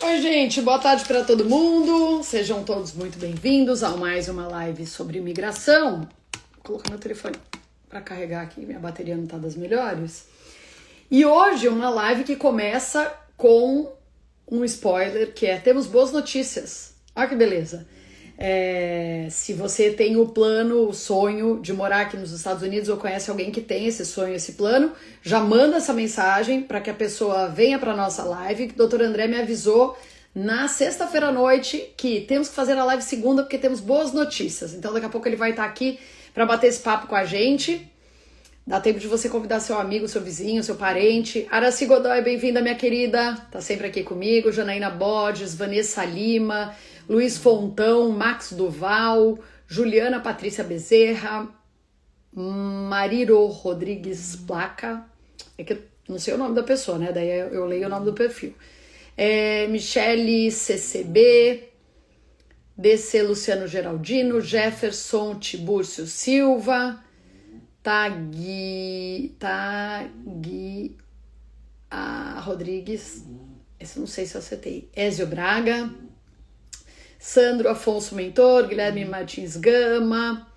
Oi, gente, boa tarde para todo mundo. Sejam todos muito bem-vindos a mais uma live sobre imigração. Vou colocar meu telefone para carregar aqui, minha bateria não está das melhores. E hoje uma live que começa com um spoiler, que é: temos boas notícias. Olha que beleza. Se você tem o plano, o sonho de morar aqui nos Estados Unidos ou conhece alguém que tem esse sonho, esse plano, já manda essa mensagem para que a pessoa venha para nossa live. O Dr. André me avisou na sexta-feira à noite que temos que fazer a live segunda porque temos boas notícias. Então daqui a pouco ele vai estar aqui para bater esse papo com a gente. Dá tempo de você convidar seu amigo, seu vizinho, seu parente. Araci Godoy, bem-vinda, minha querida. Tá sempre aqui comigo. Janaína Borges, Vanessa Lima, Luiz Fontão, Max Duval, Juliana Patrícia Bezerra, Mariro Rodrigues Placa. É que eu não sei o nome da pessoa, né? Daí eu leio o nome do perfil. Michele CCB, DC Luciano Geraldino, Jefferson Tibúrcio Silva, Rodrigues, esse não sei se eu acertei, Ézio Braga, Sandro Afonso Mentor, Guilherme Martins Gama,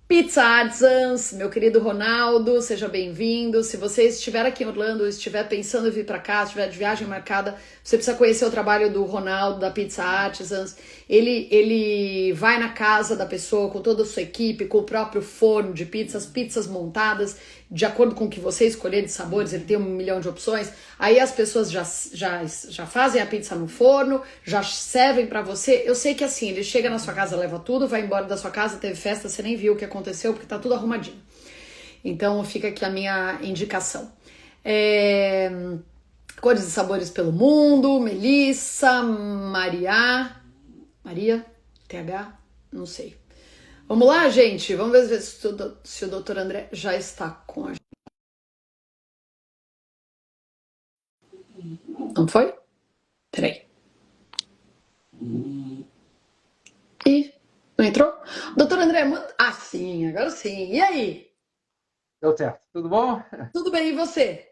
Pizza Artisans, meu querido Ronaldo, seja bem-vindo. Se você estiver aqui em Orlando, estiver pensando em vir para cá, estiver de viagem marcada, você precisa conhecer o trabalho do Ronaldo, da Pizza Artisans. Ele vai na casa da pessoa com toda a sua equipe, com o próprio forno de pizzas montadas, de acordo com o que você escolher de sabores, ele tem 1 milhão de opções. Aí as pessoas já fazem a pizza no forno, já servem para você. Eu sei que assim, ele chega na sua casa, leva tudo, vai embora da sua casa, teve festa, você nem viu o que aconteceu, porque tá tudo arrumadinho. Então fica aqui a minha indicação. Cores e sabores pelo mundo, Melissa, Maria, TH, não sei. Vamos lá, gente? Vamos ver se o Dr. André já está com a gente. Não foi? Peraí. Ih, não entrou? Doutor André, ah, sim, agora sim. E aí? Deu certo. Tudo bom? Tudo bem, e você?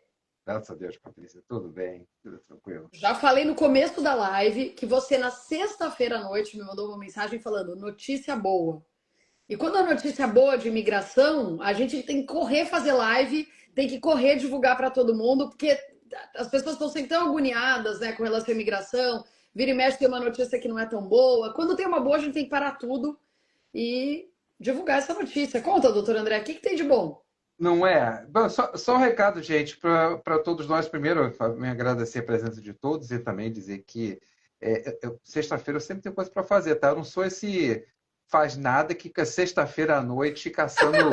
Graças a Deus, Patrícia. Tudo bem, tudo tranquilo. Já falei no começo da live que você, na sexta-feira à noite, me mandou uma mensagem falando notícia boa. E quando a notícia boa de imigração, a gente tem que correr fazer live, tem que correr divulgar para todo mundo, porque as pessoas estão sempre tão agoniadas, né, com relação à imigração. Vira e mexe tem uma notícia que não é tão boa. Quando tem uma boa, a gente tem que parar tudo e divulgar essa notícia. Conta, doutor André, o que tem de bom? Não é? Bom, só um recado, gente, para todos nós. Primeiro, me agradecer a presença de todos e também dizer que sexta-feira eu sempre tenho coisa para fazer, tá? Eu não sou esse faz nada que fica sexta-feira à noite caçando,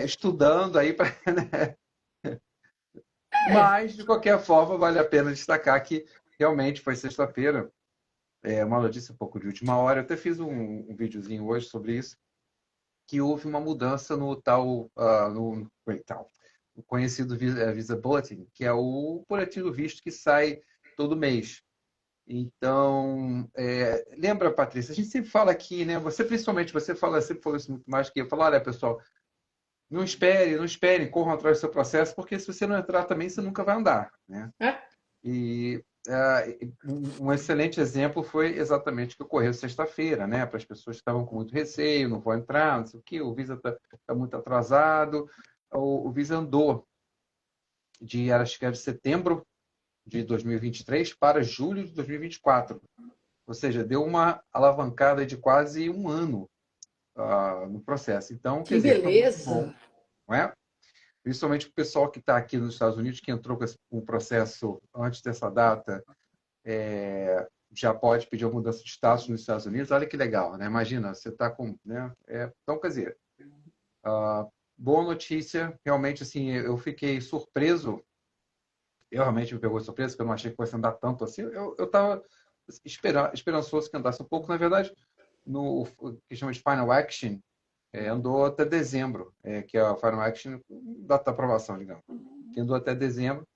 estudando aí para. Mas, de qualquer forma, vale a pena destacar que realmente foi sexta-feira. É uma notícia um pouco de última hora. Eu até fiz um videozinho hoje sobre isso, que houve uma mudança no tal, o conhecido Visa Bulletin, que é o boletim do visto que sai todo mês. Então, lembra, Patrícia, a gente sempre fala aqui, né? Você principalmente, sempre falou isso muito mais que eu. Falo, olha, pessoal, não espere, corram atrás do seu processo, porque se você não entrar também, você nunca vai andar, né? É? E um excelente exemplo foi exatamente o que ocorreu sexta-feira, né? Para as pessoas que estavam com muito receio, não vão entrar, não sei o quê, o Visa está muito atrasado. O Visa andou acho que era de setembro de 2023 para julho de 2024. Ou seja, deu uma alavancada de quase um ano no processo. Então, quer Que dizer, foi muito bom, beleza! não é? Principalmente o pessoal que está aqui nos Estados Unidos, que entrou com o processo antes dessa data, já pode pedir a mudança de status nos Estados Unidos. Olha que legal, né? Imagina, você está com, né? Então, quer dizer, boa notícia. Realmente, assim, eu fiquei surpreso. Eu realmente me pegou de surpresa, porque eu não achei que fosse andar tanto assim. Eu estava esperançoso que andasse um pouco. Na verdade, no que chama de Final Action, andou até dezembro, que é a Final Action, data de aprovação, digamos, que andou até dezembro.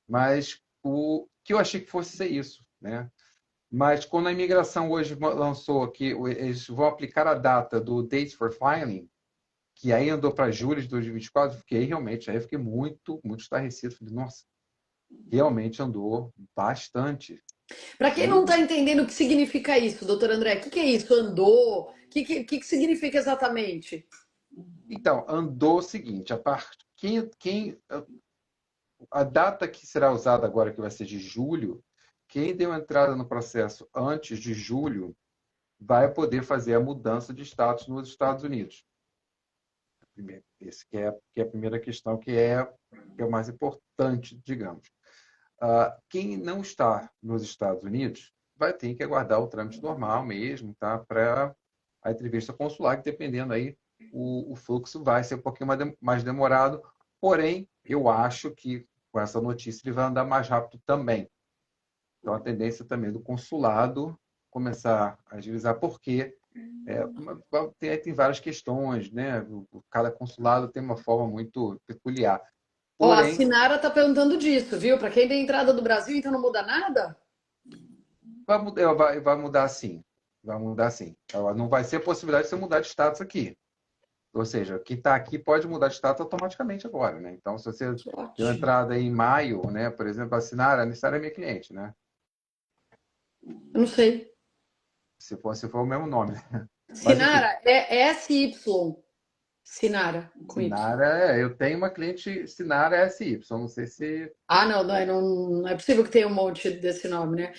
Mas o que eu achei que fosse ser isso, né? Mas quando a imigração hoje lançou que eles vão aplicar a data do Dates for Filing, que aí andou para julho de 2024, eu fiquei muito, muito estarrecido. Falei, nossa, realmente andou bastante. Para quem não E, está entendendo o que significa isso, doutor André, o que é isso? Andou? O que significa exatamente? então, andou o seguinte, a data que será usada agora, que vai ser de julho, quem deu entrada no processo antes de julho vai poder fazer a mudança de status nos Estados Unidos. Esse que é a primeira questão, que é o mais importante, digamos. Quem não está nos Estados Unidos vai ter que aguardar o trâmite normal mesmo, tá? Para a entrevista consular, que dependendo aí, o fluxo vai ser um pouquinho mais demorado, porém, eu acho que com essa notícia ele vai andar mais rápido também. Então, a tendência também do consulado começar a agilizar, porque tem várias questões, né? Cada consulado tem uma forma muito peculiar. Ó, a Porém, Sinara tá perguntando disso, viu? Para quem tem entrada do Brasil, então não muda nada? vai mudar sim. Vai mudar sim. Ela não vai ser a possibilidade de você mudar de status aqui. Ou seja, quem está aqui pode mudar de status automaticamente agora, né? Então, se você Que deu ótimo. entrada aí em maio, né? Por exemplo, a Sinara é minha cliente, né? Eu não sei. Se for o mesmo nome. Mas, enfim, Sinara é SY. Sinara, com Y. Sinara, eu tenho uma cliente Sinara SY. Não sei se. Ah, não, não é possível que tenha um monte desse nome, né?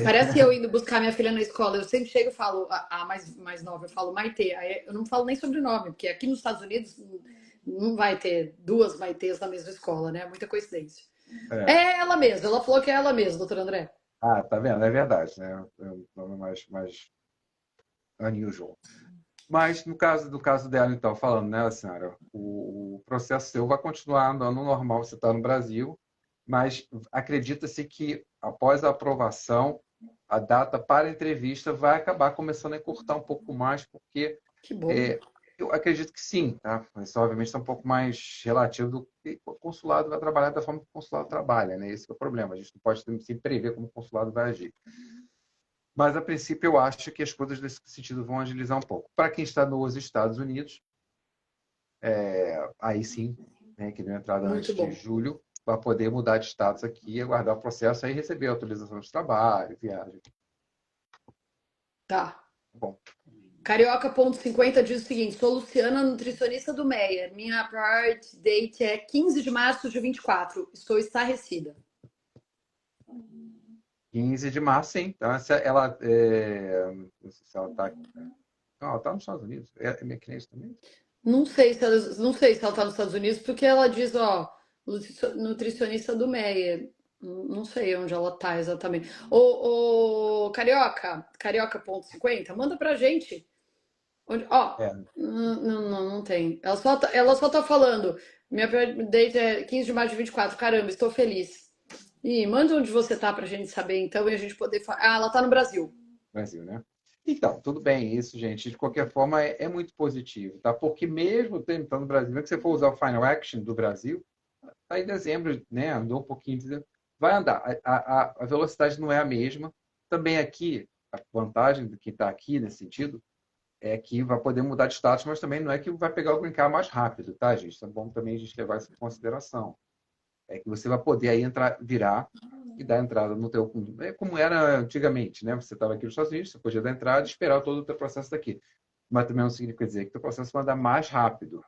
Parece eu indo buscar minha filha na escola. Eu sempre chego e falo, a mais nova, eu falo Maitê. Aí eu não falo nem sobrenome, porque aqui nos Estados Unidos não vai ter duas Maitês na mesma escola, né? Muita coincidência. É. É ela mesma, ela falou que é ela mesma, doutor André. Tá vendo? É verdade, né? É um nome mais unusual. Mas no caso dela, então, falando, né, senhora, o processo seu vai continuar andando normal, você está no Brasil, mas acredita-se que após a aprovação, a data para a entrevista vai acabar começando a encurtar um pouco mais, porque Que bom. é, eu acredito que sim, tá? Isso obviamente está um pouco mais relativo do que o consulado vai trabalhar da forma que o consulado trabalha, né? Esse é o problema. A gente não pode sempre prever como o consulado vai agir. Mas, a princípio, eu acho que as coisas nesse sentido vão agilizar um pouco. Para quem está nos Estados Unidos, aí sim, né, que deu entrada Muito antes de bom. julho, vai poder mudar de status aqui, aguardar o processo e receber a autorização de trabalho, viagem. Tá. Bom, Carioca.50 diz o seguinte: sou Luciana, nutricionista do Meia. Minha priority date é 15 de março de 24. Estou estarrecida. 15 de março, sim. Então, não sei se ela está. Não, ela está nos Estados Unidos. É minha cliente também? Não sei se ela está nos Estados Unidos, porque ela diz, ó, nutricionista do Meia. Não sei onde ela tá exatamente. Ô, Carioca.50, manda pra gente. Ó, É, não tem. Ela só tá falando. Minha priority date é 15 de março de 24. Caramba, estou feliz. E manda onde você tá pra gente saber, então, e a gente poder. Ah, ela tá no Brasil. Brasil, né? Então, tudo bem, isso, gente. De qualquer forma, é muito positivo, tá? Porque mesmo tentando no Brasil, que você for usar o Final Action do Brasil, tá em dezembro, né? Andou um pouquinho, vai andar. A velocidade não é a mesma. Também aqui, a vantagem de quem está aqui nesse sentido é que vai poder mudar de status, mas também não é que vai pegar o green card mais rápido, tá, gente? É bom também a gente levar isso em consideração. É que você vai poder aí entrar, virar e dar entrada no teu... É como era antigamente, né? Você estava aqui nos Estados Unidos, você podia dar entrada e esperar todo o teu processo daqui. Mas também não significa dizer que o teu processo vai andar mais rápido.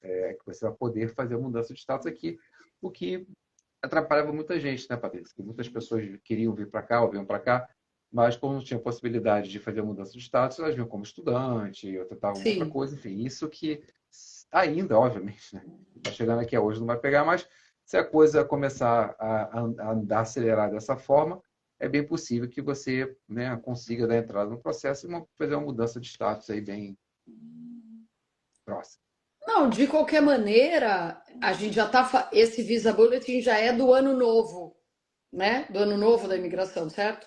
É que você vai poder fazer a mudança de status aqui, o que atrapalhava muita gente, né, Patrícia? Que muitas pessoas queriam vir para cá ou vinham para cá, mas como não tinha possibilidade de fazer a mudança de status, elas vinham como estudante, ou tentavam outra Sim. coisa, enfim, isso que ainda, obviamente, né? Está chegando aqui hoje, não vai pegar, mas se a coisa começar a andar acelerar dessa forma, é bem possível que você, né, consiga dar entrada no processo e fazer uma mudança de status aí bem próxima. Não, de qualquer maneira, a gente já tá. Esse Visa Bulletin já é do ano novo, né? Do ano novo da imigração, certo?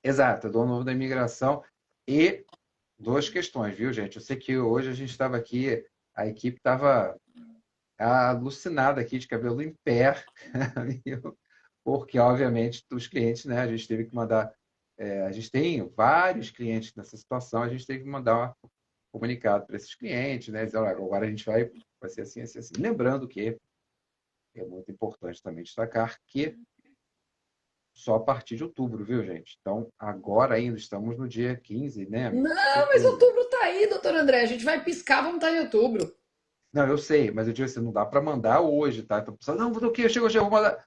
Exato, do novo da imigração e duas questões, viu, gente? Eu sei que hoje a gente estava aqui, a equipe estava alucinada aqui de cabelo em pé, porque, obviamente, os clientes, né, a gente teve que mandar, a gente tem vários clientes nessa situação, a gente teve que mandar um comunicado para esses clientes, né, dizer, olha, agora a gente vai ser assim, assim, assim. Lembrando que é muito importante também destacar que só a partir de outubro, viu, gente? Então, agora ainda estamos no dia 15, né, amigo? Não, mas outubro tá aí, doutor André. A gente vai piscar, vamos estar em outubro. Não, eu sei, mas eu digo assim, não dá para mandar hoje, tá? Então, pessoal, não, do que? Chegou, vou mandar.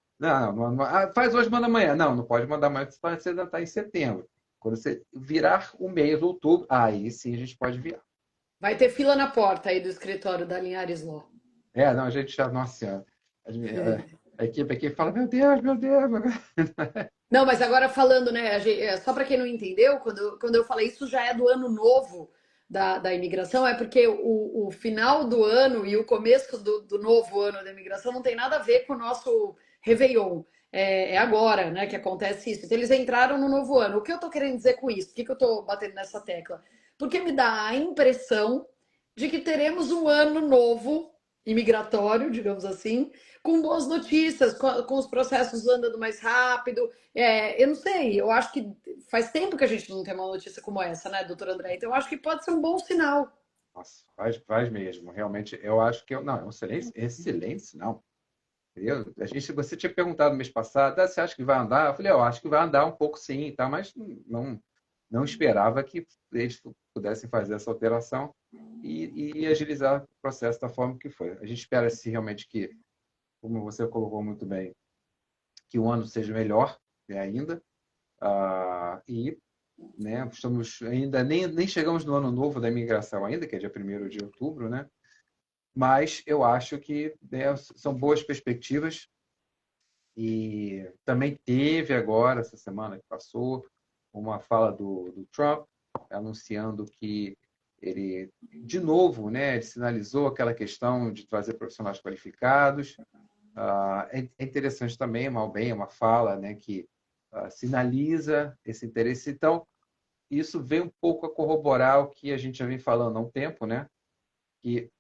Faz hoje, manda amanhã. Não, não pode mandar amanhã, porque você ainda está em setembro. Quando você virar o mês, outubro, aí sim a gente pode enviar. Vai ter fila na porta aí do escritório da Linhares Law. Não, a gente já, nossa senhora, a equipe aqui fala, meu Deus, meu Deus. Não, mas agora falando, né? Só para quem não entendeu, quando eu falei isso já é do ano novo da imigração, é porque o final do ano e o começo do novo ano da imigração não tem nada a ver com o nosso Réveillon. É agora, né, que acontece isso. Então, eles entraram no novo ano. O que eu tô querendo dizer com isso? Por que eu tô batendo nessa tecla? Porque me dá a impressão de que teremos um ano novo imigratório, digamos assim, com boas notícias, com os processos andando mais rápido. Eu não sei, eu acho que faz tempo que a gente não tem uma notícia como essa, né, doutor André? Então, eu acho que pode ser um bom sinal. Nossa, faz mesmo. Realmente, eu acho que não, é um excelente sinal. Você tinha perguntado no mês passado, você acha que vai andar? Eu falei, eu acho que vai andar um pouco sim, tá? Mas não esperava que eles pudessem fazer essa alteração e agilizar o processo da forma que foi. A gente espera se realmente que, como você colocou muito bem, que o ano seja melhor, né, ainda. E, né, estamos ainda nem chegamos no ano novo da imigração ainda, que é dia 1º de outubro, né? Mas eu acho que, né, são boas perspectivas. E também teve agora, essa semana que passou, uma fala do Trump anunciando que ele, de novo, né, ele sinalizou aquela questão de trazer profissionais qualificados. É interessante também, mal bem, uma fala, né, que sinaliza esse interesse. Então, isso vem um pouco a corroborar o que a gente já vem falando há um tempo, né? Que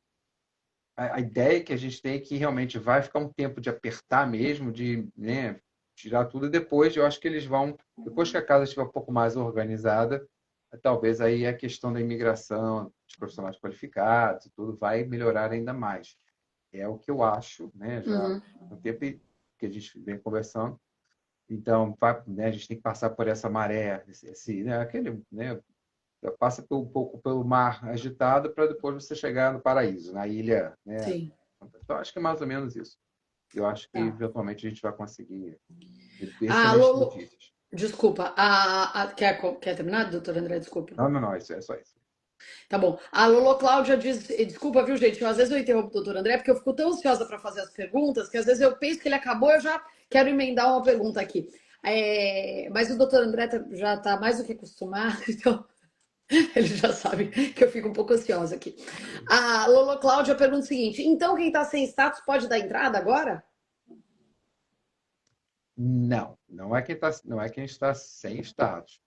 a ideia que a gente tem é que realmente vai ficar um tempo de apertar mesmo, de, né, tirar tudo, e depois eu acho que eles vão, depois que a casa estiver um pouco mais organizada, talvez aí a questão da imigração, de profissionais qualificados e tudo vai melhorar ainda mais. É o que eu acho, né, já Uhum. no tempo que a gente vem conversando. Então, né, a gente tem que passar por essa maré, né, aquele, né, passa um pouco pelo mar agitado para depois você chegar no paraíso, na ilha, né? Sim. Então, acho que é mais ou menos isso. Eu acho que, Tá. eventualmente, a gente vai conseguir Ah, excelentes Lolo, notícias. desculpa. Quer terminar, doutor André? Desculpa. Não, não, não, isso é só isso. Tá bom. A Lolo Cláudia diz, desculpa, viu, gente? Às vezes eu interrompo o doutor André porque eu fico tão ansiosa para fazer as perguntas que às vezes eu penso que ele acabou, eu já quero emendar uma pergunta aqui. Mas o doutor André já está mais do que acostumado, então ele já sabe que eu fico um pouco ansiosa aqui. A Lolo Cláudia pergunta o seguinte: então quem está sem status pode dar entrada agora? Não é quem está sem status.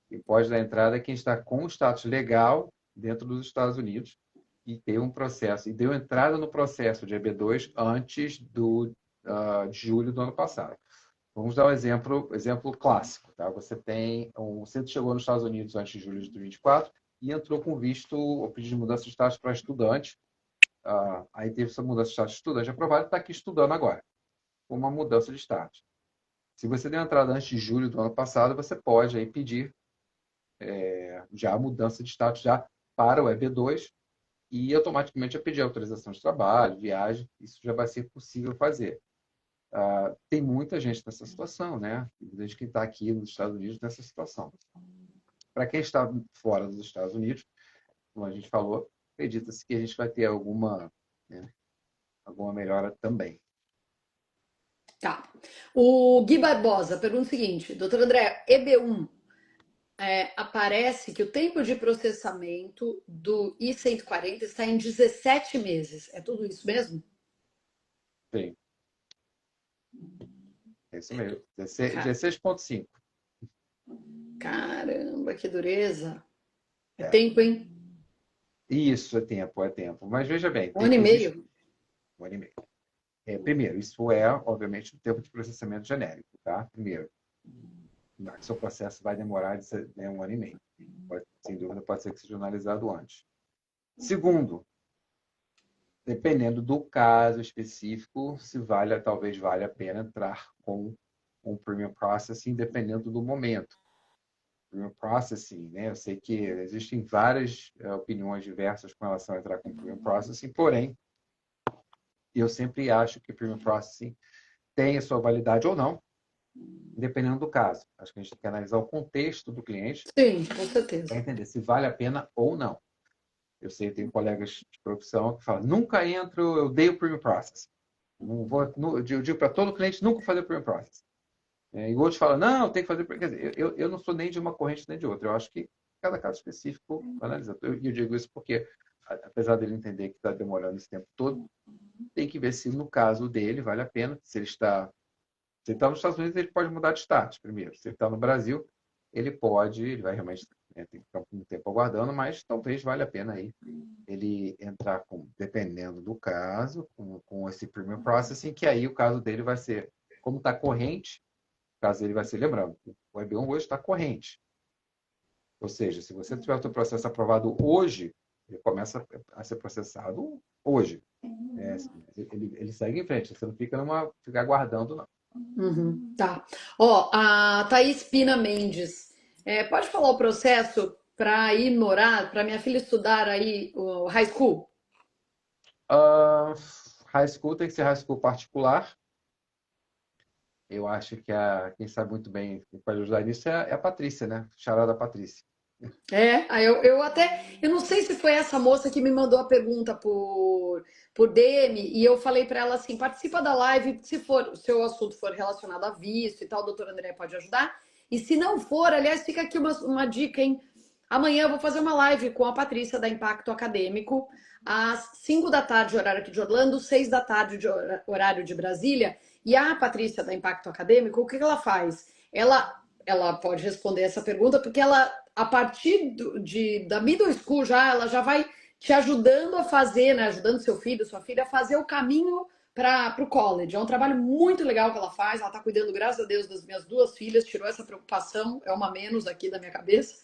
Quem pode dar entrada é quem está com status legal dentro dos Estados Unidos e tem um processo, e deu entrada no processo de EB2 antes de julho do ano passado. Vamos dar um exemplo clássico, tá? Você chegou nos Estados Unidos antes de julho de 2024 e entrou com visto ou pedido de mudança de status para estudante. Aí teve essa mudança de status de estudante aprovada e está aqui estudando agora, com uma mudança de status. Se você deu entrada antes de julho do ano passado, você pode aí pedir já a mudança de status já para o EB2 e automaticamente já pedir autorização de trabalho, viagem, isso já vai ser possível fazer. Tem muita gente nessa situação, né? Muita gente que está aqui nos Estados Unidos nessa situação. Para quem está fora dos Estados Unidos, como a gente falou, acredita-se que a gente vai ter né, alguma melhora também. Tá. O Gui Barbosa pergunta o seguinte: doutor André, EB1 aparece que o tempo de processamento do I-140 está em 17 meses. É tudo isso mesmo? Sim, é isso mesmo. Ca- 16,5. Caramba, que dureza. É É. tempo, hein? Isso é tempo, é tempo. Mas veja bem, Um ano e existe meio. um ano e meio. Primeiro, isso é, obviamente, o tempo de processamento genérico, tá? Primeiro, seu processo vai demorar né, um ano e meio. Sem dúvida, pode ser que seja analisado antes. Segundo, dependendo do caso específico, se talvez valha a pena entrar com um Premium Processing dependendo do momento. Premium Processing, né? Eu sei que existem várias opiniões diversas com relação a entrar com Premium Processing, porém, eu sempre acho que Premium Processing tem a sua validade ou não, dependendo do caso. Acho que a gente tem que analisar o contexto do cliente Sim, com certeza. para entender se vale a pena ou não. Eu sei, eu tenho colegas de profissão que falam, nunca entro, eu odeio o Premium Processing. Não vou, eu digo para todo cliente nunca fazer Premium Processing. E outros falam, não, tem que fazer. Quer dizer, eu não sou nem de uma corrente nem de outra. Eu acho que cada caso específico analisa. Eu digo isso porque, apesar dele entender que está demorando esse tempo todo, tem que ver se no caso dele vale a pena. Se ele está nos Estados Unidos, ele pode mudar de status primeiro. Se ele está no Brasil, ele vai realmente tem que ficar um tempo aguardando, mas talvez valha a pena aí ele entrar dependendo do caso, com esse Premium Processing, que aí o caso dele vai ser, como está corrente, o caso dele vai ser, lembrando, o EB1 hoje está corrente. Ou seja, se você tiver o seu processo aprovado hoje, ele começa a ser processado hoje. Ele segue em frente, você não fica aguardando, não. Uhum, tá. Ó, a Thaís Pina Mendes, pode falar o processo para ir morar, para minha filha estudar aí o high school? High school tem que ser high school particular. Eu acho que quem sabe muito bem quem pode ajudar nisso é a Patrícia, né? Charada Patrícia. Aí eu não sei se foi essa moça que me mandou a pergunta por DM e eu falei para ela assim, participa da live, se o seu assunto for relacionado a visto e tal, o doutor André pode ajudar. E se não for, aliás, fica aqui uma dica, hein? Amanhã eu vou fazer uma live com a Patrícia da Impacto Acadêmico, às 5 da tarde, horário aqui de Orlando, 6 da tarde, horário de Brasília. E a Patrícia da Impacto Acadêmico, o que ela faz? Ela pode responder essa pergunta, porque ela, a partir da middle school ela já vai te ajudando a fazer, né? Ajudando seu filho, sua filha a fazer o caminho para o college. É um trabalho muito legal que ela faz. Ela está cuidando, graças a Deus, das minhas duas filhas, tirou essa preocupação, é uma menos aqui da minha cabeça.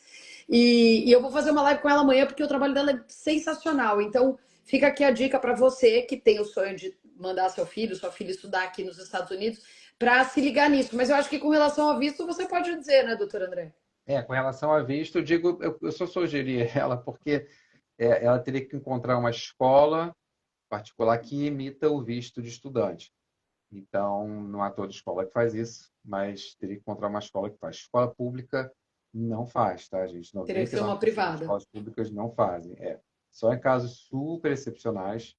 E eu vou fazer uma live com ela amanhã, porque o trabalho dela é sensacional. Então, fica aqui a dica para você que tem o sonho de mandar seu filho, sua filha estudar aqui nos Estados Unidos, para se ligar nisso. Mas eu acho que com relação ao visto, você pode dizer, né, doutor André? Com relação a visto, eu digo, eu só sugeri ela porque ela teria que encontrar uma escola particular que imita o visto de estudante. Então, não há toda escola que faz isso, mas teria que encontrar uma escola que faz. Escola pública não faz, tá, gente? Teria que ser uma 99% das privada. escolas públicas não fazem. Só em casos super excepcionais,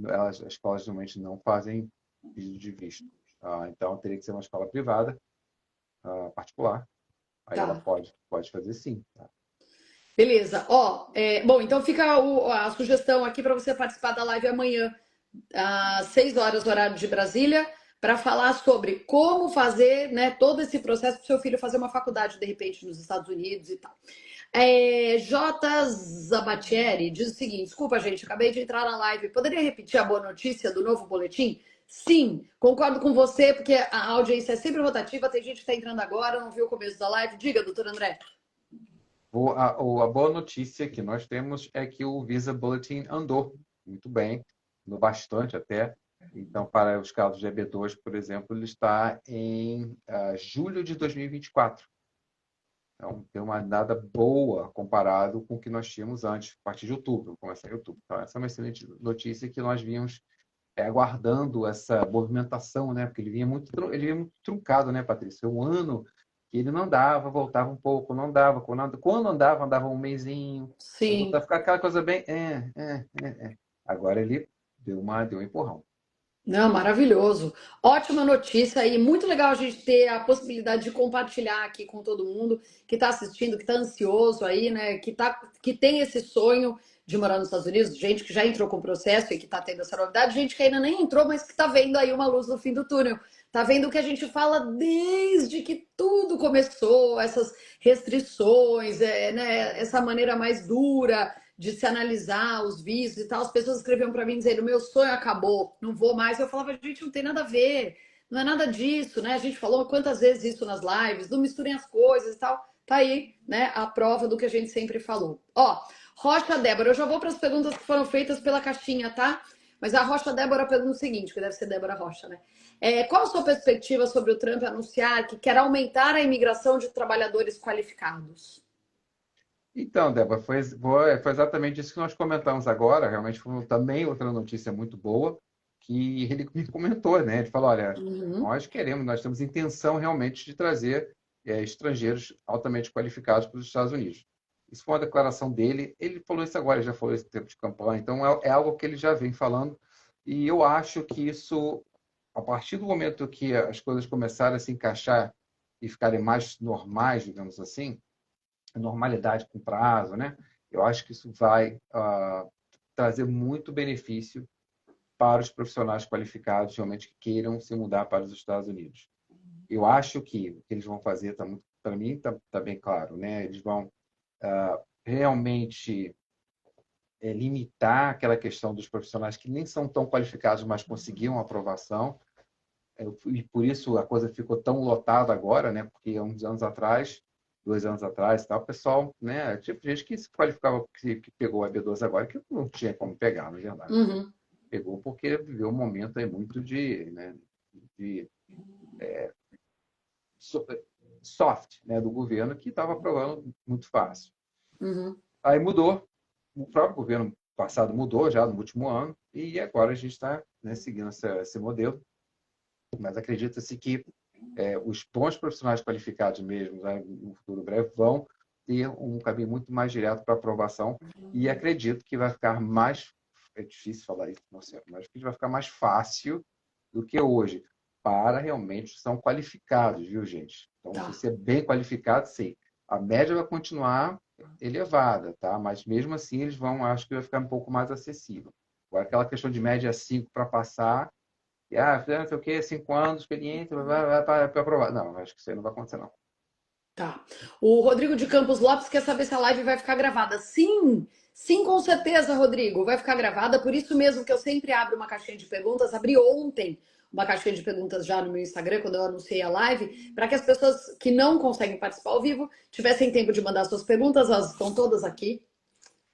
as escolas normalmente não fazem pedido de visto. Então, teria que ser uma escola privada, particular. Aí ela Tá. pode fazer sim. Tá? Beleza. Bom, então fica a sugestão aqui para você participar da live amanhã, às 6 horas, horário de Brasília, para falar sobre como fazer, né, todo esse processo para o seu filho fazer uma faculdade, de repente, nos Estados Unidos e tal. J. Zabatieri diz o seguinte: desculpa, gente, acabei de entrar na live. Poderia repetir a boa notícia do novo boletim? Sim, concordo com você, porque a audiência é sempre rotativa. Tem gente que está entrando agora, não viu o começo da live. Diga, doutor André. A boa notícia que nós temos é que o Visa Bulletin andou muito bem, andou bastante até. Então, para os casos de EB2, por exemplo, ele está em julho de 2024. Então, tem uma data boa comparado com o que nós tínhamos antes, a partir de outubro, começar em outubro. Então, essa é uma excelente notícia que nós vínhamos aguardando essa movimentação, né? Porque ele vinha muito truncado, né, Patrícia? Um ano que ele não andava, voltava um pouco, não andava. Quando andava um mesinho. Sim. Voltava a ficar aquela coisa bem... Agora ele deu um empurrão. Não, maravilhoso. Ótima notícia e muito legal a gente ter a possibilidade de compartilhar aqui com todo mundo que está assistindo, que está ansioso aí, né? Que tem esse sonho de morar nos Estados Unidos, gente que já entrou com o processo e que está tendo essa novidade, gente que ainda nem entrou, mas que está vendo aí uma luz no fim do túnel. Está vendo o que a gente fala desde que tudo começou, essas restrições, né? Essa maneira mais dura de se analisar os vistos e tal, as pessoas escreviam para mim dizendo: meu sonho acabou, não vou mais. Eu falava: gente, não tem nada a ver, não é nada disso, né? A gente falou quantas vezes isso nas lives, não misturem as coisas e tal. Tá aí, né, a prova do que a gente sempre falou. Rocha Débora, eu já vou para as perguntas que foram feitas pela caixinha, tá? Mas a Rocha Débora pergunta o seguinte, que deve ser Débora Rocha, né? Qual a sua perspectiva sobre o Trump anunciar que quer aumentar a imigração de trabalhadores qualificados? Então, Débora, foi exatamente isso que nós comentamos agora. Realmente foi também outra notícia muito boa que ele me comentou, né? Ele falou, olha, Uhum. nós temos intenção realmente de trazer estrangeiros altamente qualificados para os Estados Unidos. Isso foi uma declaração dele. Ele falou isso agora, ele já falou isso no tempo de campanha. Então, é algo que ele já vem falando. E eu acho que isso, a partir do momento que as coisas começarem a se encaixar e ficarem mais normais, digamos assim, normalidade com prazo, né? Eu acho que isso vai trazer muito benefício para os profissionais qualificados realmente que queiram se mudar para os Estados Unidos. Eu acho que o que eles vão fazer, para mim, está bem claro, né? Eles vão realmente limitar aquela questão dos profissionais que nem são tão qualificados, mas conseguiam aprovação. E por isso a coisa ficou tão lotada agora, né? Porque há uns anos atrás, 2 anos atrás, tal, o pessoal, né? Tipo gente que se qualificava, que pegou a B12 agora, que não tinha como pegar, na verdade. Uhum. Pegou porque viveu um momento aí muito de soft, né? Do governo que estava aprovando muito fácil. Uhum. Aí mudou, o próprio governo passado mudou já no último ano e agora a gente está, né, seguindo esse modelo. Mas acredita-se que os bons profissionais qualificados mesmo, né, no futuro breve, vão ter um caminho muito mais direto para aprovação e acredito que vai ficar mais, é difícil falar isso, não sei, mas que vai ficar mais fácil do que hoje, para realmente são qualificados, viu, gente? Então, se Tá. você é bem qualificado, sim. A média vai continuar elevada, tá? Mas mesmo assim eles vão, acho que vai ficar um pouco mais acessível. Agora, aquela questão de média 5 para passar, fizeram não sei o quê, 5 anos, experiência, vai para aprovar. Não, acho que isso aí não vai acontecer, não. Tá. O Rodrigo de Campos Lopes quer saber se a live vai ficar gravada. Sim, sim, com certeza, Rodrigo, vai ficar gravada. Por isso mesmo que eu sempre abro uma caixinha de perguntas. Abri ontem uma caixinha de perguntas já no meu Instagram, quando eu anunciei a live, para que as pessoas que não conseguem participar ao vivo tivessem tempo de mandar suas perguntas. Elas estão todas aqui,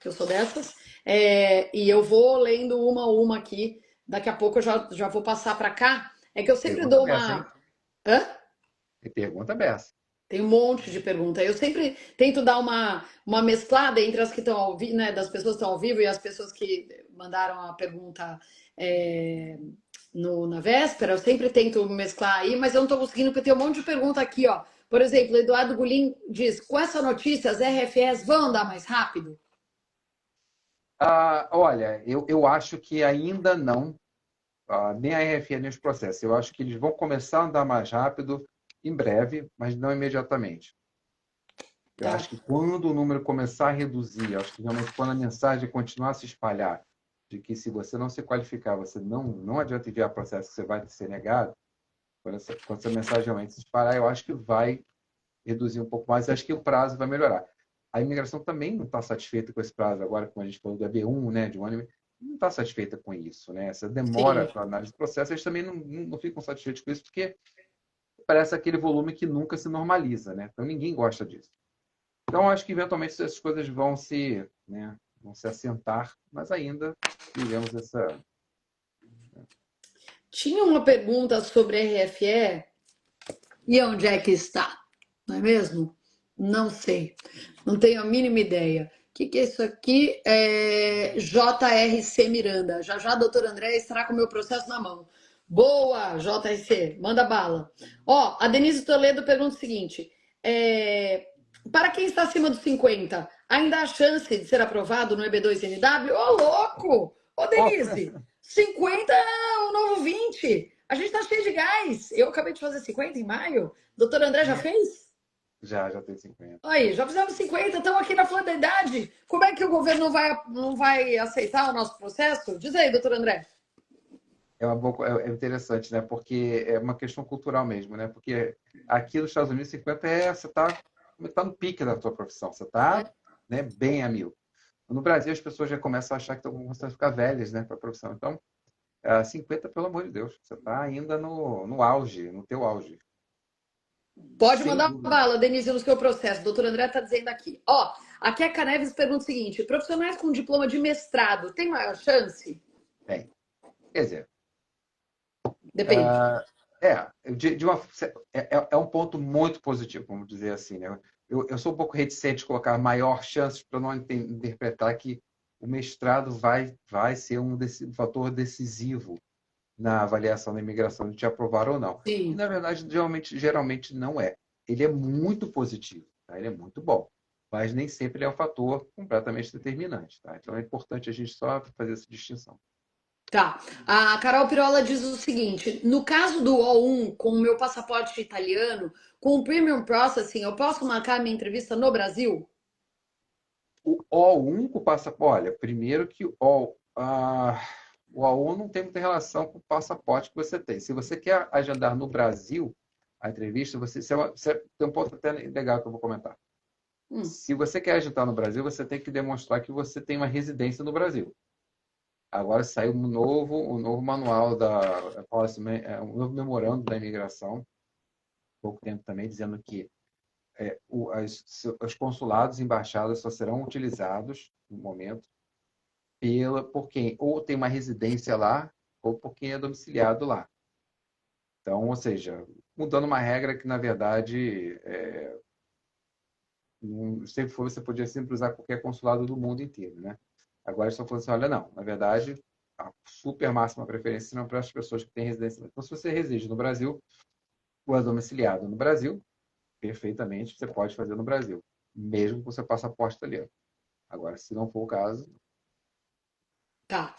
que eu sou dessas. E eu vou lendo uma a uma aqui. Daqui a pouco eu já vou passar para cá. É que eu sempre Pergunta dou beça, hein? uma. Hã? E pergunta beça. Tem um monte de pergunta. Eu sempre tento dar uma mesclada entre as que estão ao vivo, né, das pessoas que estão ao vivo e as pessoas que mandaram a pergunta é, na véspera. Eu sempre tento mesclar aí, mas eu não estou conseguindo porque tem um monte de pergunta aqui, ó. Por exemplo, Eduardo Gulim diz: com essa notícia, as RFEs vão andar mais rápido? Olha, eu acho que ainda não, nem a RFE, nem os processos. Eu acho que eles vão começar a andar mais rápido em breve, mas não imediatamente. Eu Tá. acho que quando o número começar a reduzir, acho que realmente quando a mensagem continuar a se espalhar, de que se você não se qualificar, você não adianta enviar processo, que você vai ser negado, quando essa mensagem realmente se espalhar, eu acho que vai reduzir um pouco mais, acho que o prazo vai melhorar. A imigração também não está satisfeita com esse prazo agora, como a gente falou do EB1, né, de um ano, não está satisfeita com isso, né? Essa demora Sim. para análise do processo, eles também não ficam satisfeitos com isso, porque parece aquele volume que nunca se normaliza, né? Então ninguém gosta disso. Então acho que eventualmente essas coisas vão se assentar, mas ainda vivemos essa. Tinha uma pergunta sobre RFE e onde é que está? Não é mesmo? Não sei. Não tenho a mínima ideia. O que é isso aqui? JRC Miranda. Já já a doutora André estará com o meu processo na mão. Boa, JRC. Manda bala. Ó, a Denise Toledo pergunta o seguinte. Para quem está acima dos 50, ainda há chance de ser aprovado no EB2NW? Ô, louco! Ô, Oh, Denise, 50 é o novo 20. A gente tá cheio de gás. Eu acabei de fazer 50 em maio. Doutor André já fez? já tem 50. Aí, já fizemos 50, estamos aqui na flor da idade. Como é que o governo não vai aceitar o nosso processo? Diz aí, doutor André. É interessante, né? Porque é uma questão cultural mesmo, né? Porque aqui nos Estados Unidos, 50 você está no pique da tua profissão, você está, né, bem a mil. No Brasil, as pessoas já começam a achar que estão começando a ficar velhas, né, para a profissão. Então, 50, pelo amor de Deus, você está ainda no auge, no teu auge. Pode Sem mandar uma dúvida. bala, Denise, no seu processo. O doutor André está dizendo aqui. Ó, a Keca Neves pergunta o seguinte: profissionais com diploma de mestrado têm maior chance? Tem. Quer dizer, Depende. de uma, é um ponto muito positivo, vamos dizer assim, né? Eu sou um pouco reticente de colocar maior chance para não interpretar que o mestrado vai ser um fator decisivo na avaliação da imigração de te aprovar ou não. E, Sim. na verdade, geralmente não é. Ele é muito positivo, tá? Ele é muito bom, mas nem sempre ele é um fator completamente determinante. Tá? Então é importante a gente só fazer essa distinção. Tá. A Carol Pirola diz o seguinte: no caso do O1, com o meu passaporte italiano, com o Premium Processing, eu posso marcar minha entrevista no Brasil? O O1 com o passaporte, olha, primeiro que o O1 não tem muita relação com o passaporte que você tem. Se você quer agendar no Brasil a entrevista, você tem um ponto até legal que eu vou comentar. Hum, Se você quer agendar no Brasil, você tem que demonstrar que você tem uma residência no Brasil. Agora saiu um novo manual um novo memorando da imigração, pouco tempo também, dizendo que os consulados e embaixadas só serão utilizados no momento por quem ou tem uma residência lá ou por quem é domiciliado lá. Então, ou seja, mudando uma regra que, na verdade, sempre foi, você podia sempre usar qualquer consulado do mundo inteiro, né? Agora estão falando assim, olha, não, na verdade, a super máxima preferência não para as pessoas que têm residência. Então, se você reside no Brasil, ou é domiciliado no Brasil, perfeitamente, você pode fazer no Brasil, mesmo com o seu passaporte italiano. Agora, se não for o caso, tá.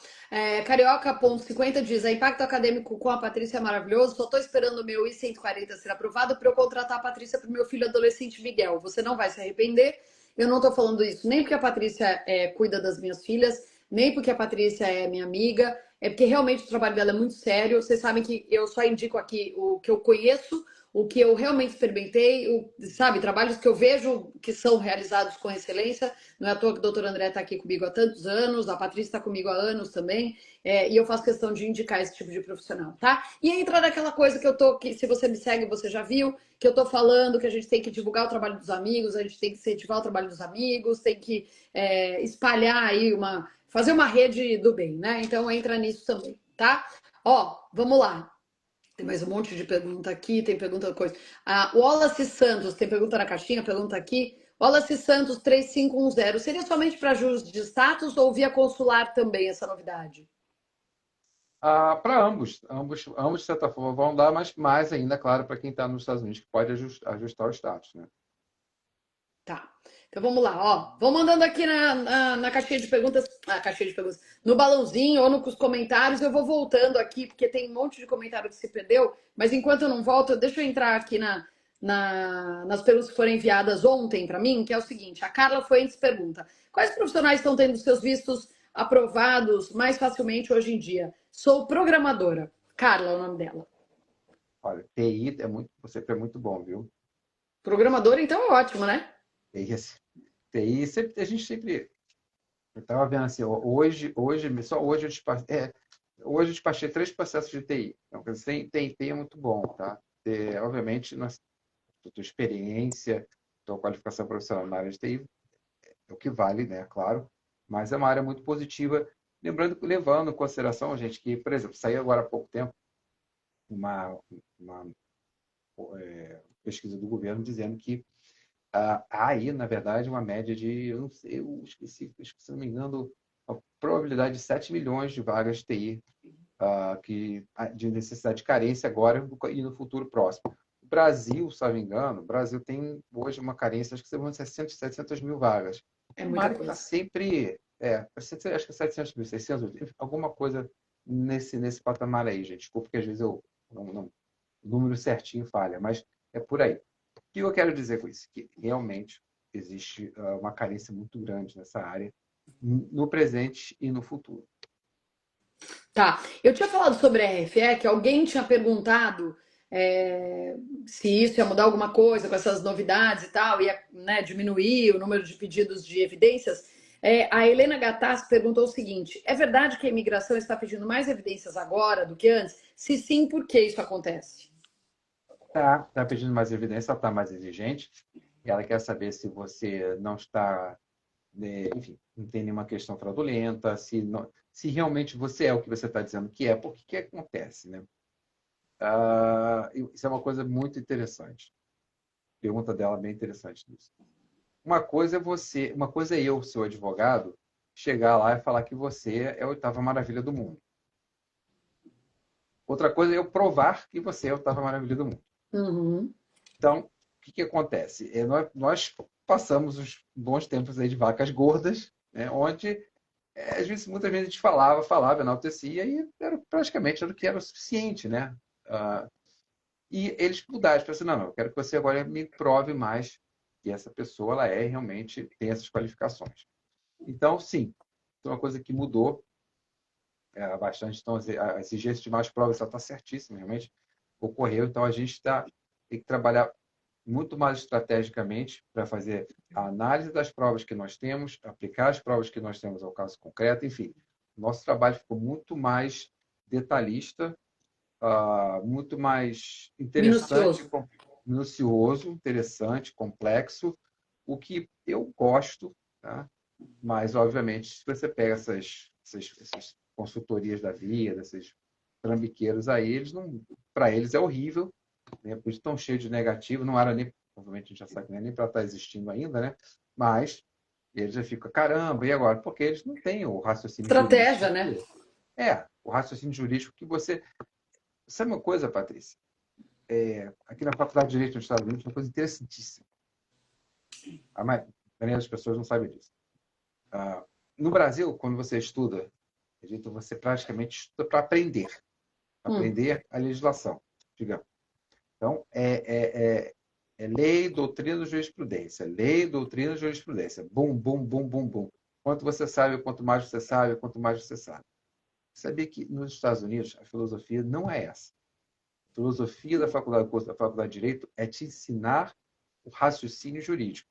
Carioca.50 diz: a Impacto Acadêmico com a Patrícia é maravilhoso. Só tô esperando o meu I-140 ser aprovado para eu contratar a Patrícia para o meu filho adolescente Miguel. Você não vai se arrepender. Eu não tô falando isso nem porque a Patrícia cuida das minhas filhas, nem porque a Patrícia é minha amiga. É porque realmente o trabalho dela é muito sério. Vocês sabem que eu só indico aqui o que eu conheço, o que eu realmente experimentei, sabe, trabalhos que eu vejo que são realizados com excelência. Não é à toa que o doutor André está aqui comigo há tantos anos, a Patrícia está comigo há anos também, e eu faço questão de indicar esse tipo de profissional, tá? E entra naquela coisa que se você me segue, você já viu, que eu tô falando que a gente tem que divulgar o trabalho dos amigos, a gente tem que incentivar o trabalho dos amigos, tem que espalhar aí fazer uma rede do bem, né? Então entra nisso também, tá? Ó, vamos lá. Tem mais um monte de pergunta aqui, tem pergunta coisa. O Wallace Santos, tem pergunta na caixinha, pergunta aqui. Wallace Santos 3510. Seria somente para juros de status ou via consular também essa novidade? para ambos, de certa forma, vão dar, mas mais ainda, claro, para quem está nos Estados Unidos, que pode ajustar o status, né? Tá. Então vamos lá, ó. Vão mandando aqui na caixinha de perguntas. Caixinha de perguntas. No balãozinho ou nos comentários. Eu vou voltando aqui, porque tem um monte de comentário que se perdeu. Mas enquanto eu não volto, deixa eu entrar aqui nas perguntas que foram enviadas ontem para mim, que é o seguinte: a Carla Fuentes pergunta: quais profissionais estão tendo seus vistos aprovados mais facilmente hoje em dia? Sou programadora. Carla é o nome dela. Olha, TI sempre é muito bom, viu? Programadora, então é ótimo, né? TI sempre, a gente sempre. Eu estava vendo assim, só hoje hoje eu despachei 3 processos de TI. Então, quer dizer, TI é muito bom, tá? Obviamente, tua experiência, tua qualificação profissional na área de TI é o que vale, né? Claro, mas é uma área muito positiva. Levando em consideração, gente, que, por exemplo, saiu agora há pouco tempo uma pesquisa do governo dizendo que há aí, na verdade, uma média de, eu não sei, eu esqueci, se não me engano, a probabilidade de 7 milhões de vagas de TI de necessidade de carência agora e no futuro próximo. O Brasil, se não me engano, o Brasil tem hoje uma carência, acho que são 600, 700 mil vagas. É Uma muita área que está coisa. sempre, acho que é 700 mil, 600, alguma coisa nesse patamar aí, gente. Desculpa que às vezes o número certinho falha, mas é por aí. O que eu quero dizer com isso? Que realmente existe uma carência muito grande nessa área, no presente e no futuro. Tá. Eu tinha falado sobre a RFE, que alguém tinha perguntado se isso ia mudar alguma coisa com essas novidades e tal, ia, né, diminuir o número de pedidos de evidências. A Helena Gattas perguntou o seguinte: é verdade que a imigração está pedindo mais evidências agora do que antes? Se sim, por que isso acontece? Tá pedindo mais evidência, ela está mais exigente. Ela quer saber se você não está, enfim, não tem nenhuma questão fraudulenta, se realmente você é o que você está dizendo que é, por que que acontece, né? Isso é uma coisa muito interessante. Pergunta dela é bem interessante nisso. Uma coisa é eu, seu advogado, chegar lá e falar que você é a oitava maravilha do mundo. Outra coisa é eu provar que você é a oitava maravilha do mundo. Uhum. Então, o que que acontece? Nós passamos os bons tempos aí de vacas gordas, né, onde às vezes, muitas vezes a gente falava, enaltecia e praticamente era o que era o suficiente, né? Ah, e eles mudaram, falaram assim, não, eu quero que você agora me prove mais que essa pessoa ela realmente tem essas qualificações. Então, sim, é uma coisa que mudou bastante. Então, a exigência de mais provas está certíssima, realmente ocorreu. Então, a gente tem que trabalhar muito mais estrategicamente para fazer a análise das provas que nós temos, aplicar as provas que nós temos ao caso concreto, enfim. Nosso trabalho ficou muito mais detalhista, muito mais interessante, Minucioso. minucioso, interessante, complexo, o que eu gosto, tá? Mas, obviamente, se você pega essas consultorias da vida, esses trambiqueiros aí, eles não, para eles é horrível, né? Por isso estão cheios de negativo, não era nem, obviamente a gente já sabe que não é nem para estar existindo ainda, né? Mas eles já ficam, caramba, e agora? Porque eles não têm o raciocínio jurídico. Estratégia, né? O raciocínio jurídico que você. Sabe uma coisa, Patrícia? Aqui na Faculdade de Direito nos Estados Unidos, uma coisa interessantíssima. A maioria das pessoas não sabe disso. Ah, no Brasil, quando você estuda, direito, você praticamente estuda para Hum. aprender a legislação, digamos. Então, é lei, doutrina, jurisprudência. Lei, doutrina, jurisprudência. Bum, bum, bum, bum, bum. Quanto você sabe, quanto mais você sabe, quanto mais você sabe. Sabia que nos Estados Unidos a filosofia não é essa. A filosofia da faculdade de Direito é te ensinar o raciocínio jurídico.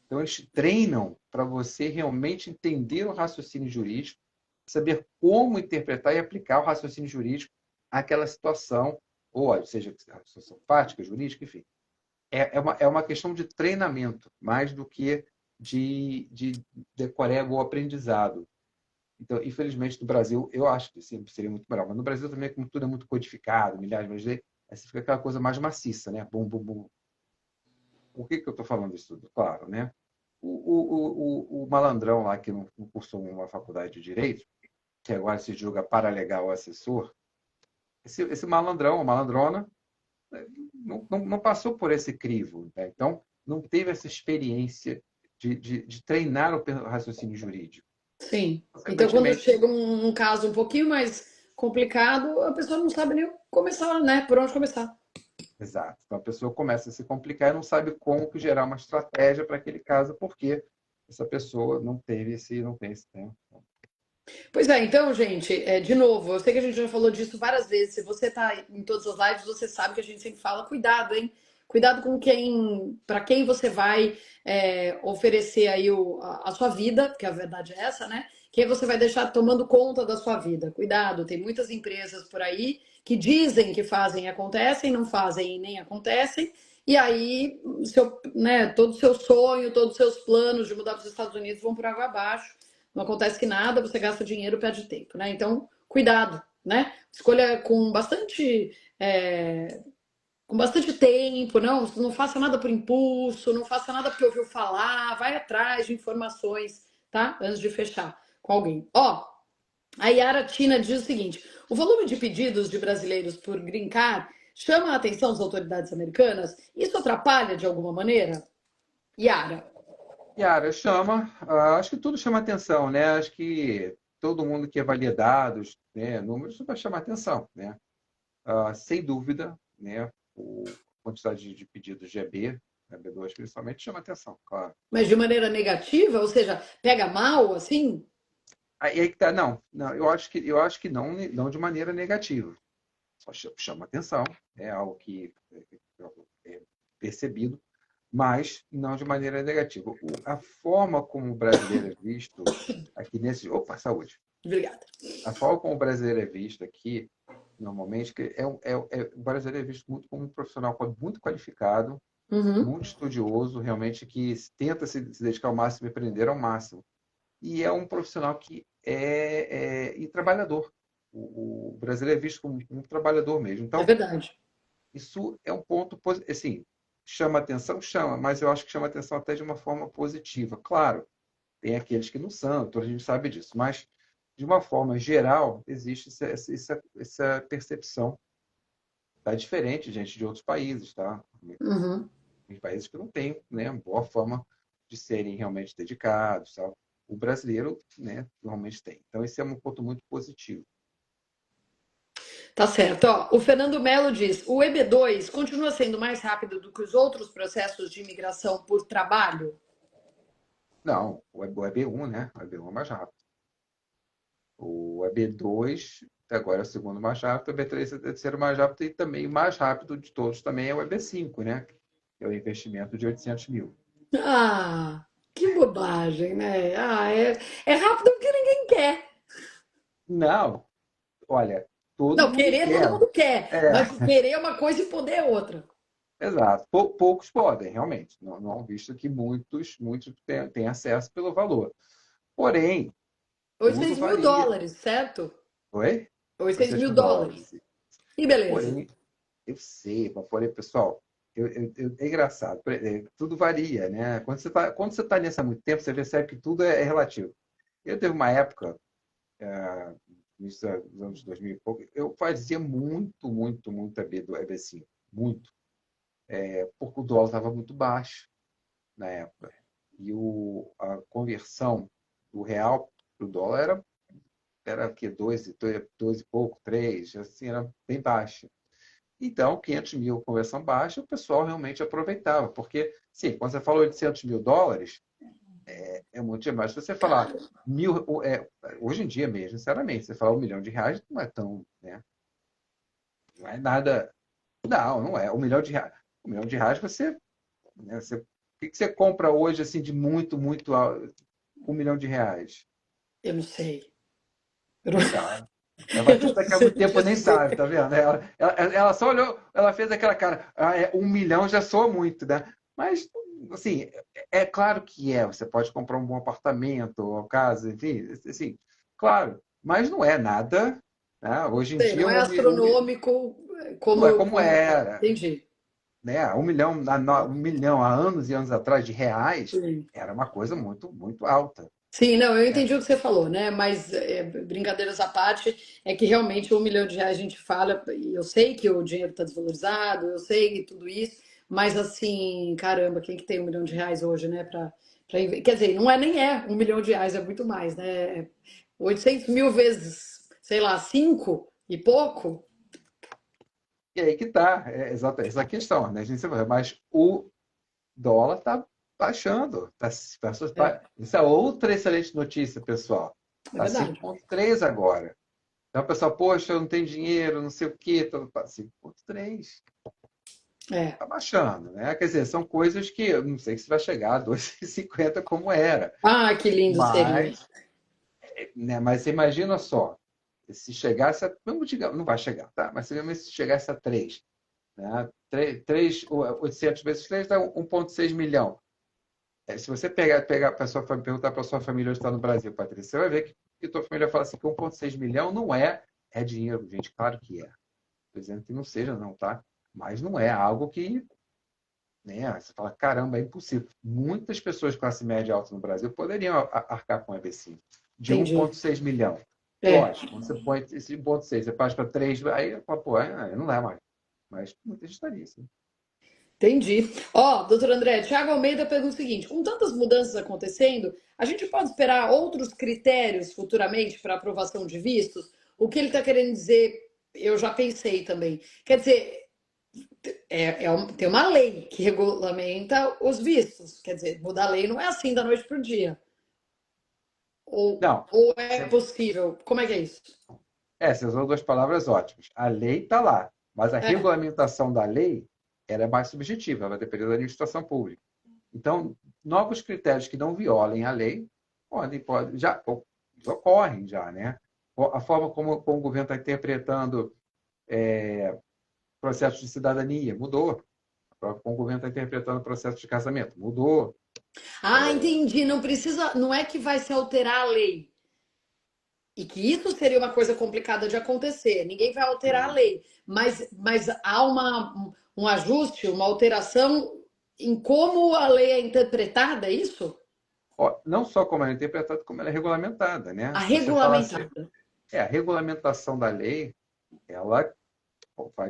Então, eles treinam para você realmente entender o raciocínio jurídico, saber como interpretar e aplicar o raciocínio jurídico àquela situação, ou seja, a situação fática, jurídica, enfim. É uma questão de treinamento, mais do que de decoreba ou aprendizado. Então, infelizmente, no Brasil, eu acho que sempre seria muito melhor. Mas no Brasil também, como tudo é muito codificado, milhares de vezes, aí você fica aquela coisa mais maciça, né? Bum, bum, bum. Por que que eu estou falando isso tudo? Claro, né? O malandrão lá que não cursou uma faculdade de Direito, que agora se julga paralegal assessor, esse malandrão, ou malandrona, não passou por esse crivo, né? Então, não teve essa experiência de treinar o raciocínio jurídico. Sim. Então, quando Consequentemente, chega um caso um pouquinho mais complicado, a pessoa não sabe nem começar, né? Por onde começar. exato. Então, a pessoa começa a se complicar e não sabe como que gerar uma estratégia para aquele caso, porque essa pessoa não tem esse tempo. Pois é, então, gente, de novo, eu sei que a gente já falou disso várias vezes. Se você tá em todas as lives, você sabe que a gente sempre fala, cuidado, hein? Cuidado com para quem você vai oferecer aí a sua vida, porque a verdade é essa, né? Quem você vai deixar tomando conta da sua vida. Cuidado, tem muitas empresas por aí que dizem que fazem e acontecem, não fazem e nem acontecem. E aí, todo o seu sonho, todos os seus planos de mudar para os Estados Unidos vão por água abaixo. Não acontece que nada, você gasta dinheiro, perde tempo, né? Então, cuidado, né? Escolha com bastante tempo, não faça nada por impulso, não faça nada porque ouviu falar, vai atrás de informações, tá? Antes de fechar com alguém. Ó, a Yara Tina diz o seguinte: o volume de pedidos de brasileiros por green card chama a atenção das autoridades americanas? Isso atrapalha de alguma maneira? Yara. Yara, acho que tudo chama atenção, né? Acho que todo mundo que avalia dados, né, números, isso vai chamar atenção, né? Sem dúvida, né? A quantidade de pedidos de EB, né, B2 principalmente, chama atenção, claro. Mas de maneira negativa, ou seja, pega mal, assim? Aí que tá, não, eu acho que não de maneira negativa. Só chama atenção, é algo que é percebido, mas não de maneira negativa. A forma como o brasileiro é visto aqui nesse. Opa, saúde! Obrigada. A forma como o brasileiro é visto aqui, normalmente, o brasileiro é visto muito como um profissional muito qualificado, Uhum. muito estudioso, realmente, que tenta se dedicar ao máximo e aprender ao máximo. e é um profissional que e trabalhador. O brasileiro é visto como um trabalhador mesmo. É Então, verdade. isso é um ponto, assim, chama atenção, chama, mas eu acho que chama atenção até de uma forma positiva. Claro, tem aqueles que não são, toda a gente sabe disso, mas de uma forma geral, existe essa percepção. Está diferente, gente, de outros países, tá? Uhum. Tem países que não têm, né, boa forma de serem realmente dedicados, tal. O brasileiro, né, normalmente tem. Então, esse é um ponto muito positivo. Tá certo. Ó, o Fernando Melo diz: o EB2 continua sendo mais rápido do que os outros processos de imigração por trabalho? Não, o EB1, né? O EB1 é mais rápido. O EB2 agora é o segundo mais rápido, o EB3 é o terceiro mais rápido e também o mais rápido de todos também é o EB5, né? Que é o investimento de 800 mil. Ah, que bobagem, né? É rápido porque ninguém quer. Não, olha, todo Não, mundo querer todo quer. mundo quer, É, mas querer é uma coisa e poder é outra. exato. Poucos podem, realmente. Não, não visto que muitos têm acesso pelo valor. Porém, tudo 800 mil varia. dólares, certo? Oi? 800 800 mil mil dólares. dólares. E beleza. Porém, eu sei, mas porém, pessoal, é engraçado. Tudo varia, né? Quando você tá nisso há muito tempo, você percebe que tudo é relativo. Eu teve uma época, nos anos 2000 e pouco, eu fazia muito EB5. Muito. Porque o dólar estava muito baixo na época. E a conversão do real para o dólar era o quê? 2 e pouco, 3, assim, era bem baixa. Então, 500 mil conversão baixa, o pessoal realmente aproveitava, porque, sim, quando você fala 800 mil dólares, é muito demais. Se você falar mil, hoje em dia mesmo, sinceramente, você falar 1 milhão de reais, não é tão, né? Não é nada, não é. 1 milhão de reais, 1 milhão de reais né, o que que você compra hoje, assim, de muito, 1 milhão de reais? Eu não sei. Eu não, Então, ela vai eu ter não daqui a sei muito tempo, nem sabe, dizer. tá vendo? Ela só olhou, ela fez aquela cara, 1 milhão já soa muito, né? Mas, assim, é claro que é. Você pode comprar um bom apartamento, ou casa, enfim, assim, claro. Mas não é nada, né? Hoje em Sei, dia, não é astronômico não é como, como como é. era, Entendi. né? 1 milhão, 1 milhão há anos e anos atrás de reais Sim. era uma coisa muito alta, Sim, não, eu né? entendi o que você falou, né? Mas brincadeiras à parte, é que realmente 1 milhão de reais a gente fala, e eu sei que o dinheiro está desvalorizado, eu sei que tudo isso, mas assim, caramba, quem que tem 1 milhão de reais hoje, né? Quer dizer, não é nem 1 milhão de reais, é muito mais, né? 800 mil vezes, sei lá, 5 e pouco. E aí que tá, exata essa questão, né? A gente sempre fala, mas o dólar está baixando. É, Isso é outra excelente notícia, pessoal. é Está verdade. 5,3 agora. Então, o pessoal, poxa, eu não tenho dinheiro, não sei o quê. Tá 5,3. É. Está baixando, né? Quer dizer, são coisas que eu não sei se vai chegar a 2,50 como era. Ah, que lindo seria. Mas, né, mas você imagina só, se chegasse a. Não vai chegar, tá? Mas se chegasse a 3, né? 800 vezes 3 dá 1,6 milhão. Se você pegar para sua perguntar para sua família onde está no Brasil, Patrícia, você vai ver que tua família fala assim que 1,6 milhão não é dinheiro, gente. Claro que é. Estou dizendo que não seja, não, tá? Mas não é algo que, né? Você fala, caramba, é impossível. Muitas pessoas de classe média alta no Brasil poderiam arcar com o EB5 de Entendi. 1,6 milhão. É. Lógico, quando você põe esse 1,6, você passa para 3, aí, pô, não dá mais. Mas muita gente estaria, sim. Entendi. Ó, doutor André, Thiago Almeida pergunta o seguinte: com tantas mudanças acontecendo, a gente pode esperar outros critérios futuramente para aprovação de vistos? O que ele está querendo dizer, eu já pensei também. Quer dizer, tem uma lei que regulamenta os vistos. Quer dizer, mudar a lei não é assim da noite para o dia. Não, Ou é você, possível? Como é que é isso? você usou duas palavras ótimas. A lei está lá, mas a É, regulamentação da lei era mais subjetiva, ela vai depender da administração pública. Então, novos critérios que não violem a lei já ocorrem já, né? A forma como o governo está interpretando processos de cidadania mudou. A forma como o governo está interpretando processos de casamento mudou. Ah, entendi. Não precisa, não é que vai se alterar a lei. E que isso seria uma coisa complicada de acontecer. Ninguém vai alterar a lei, mas há um ajuste, uma alteração em como a lei é interpretada, é isso? Ó, não só como ela é interpretada, como ela é regulamentada, A né? Se você fala assim, regulamentada. a regulamentação da lei, ela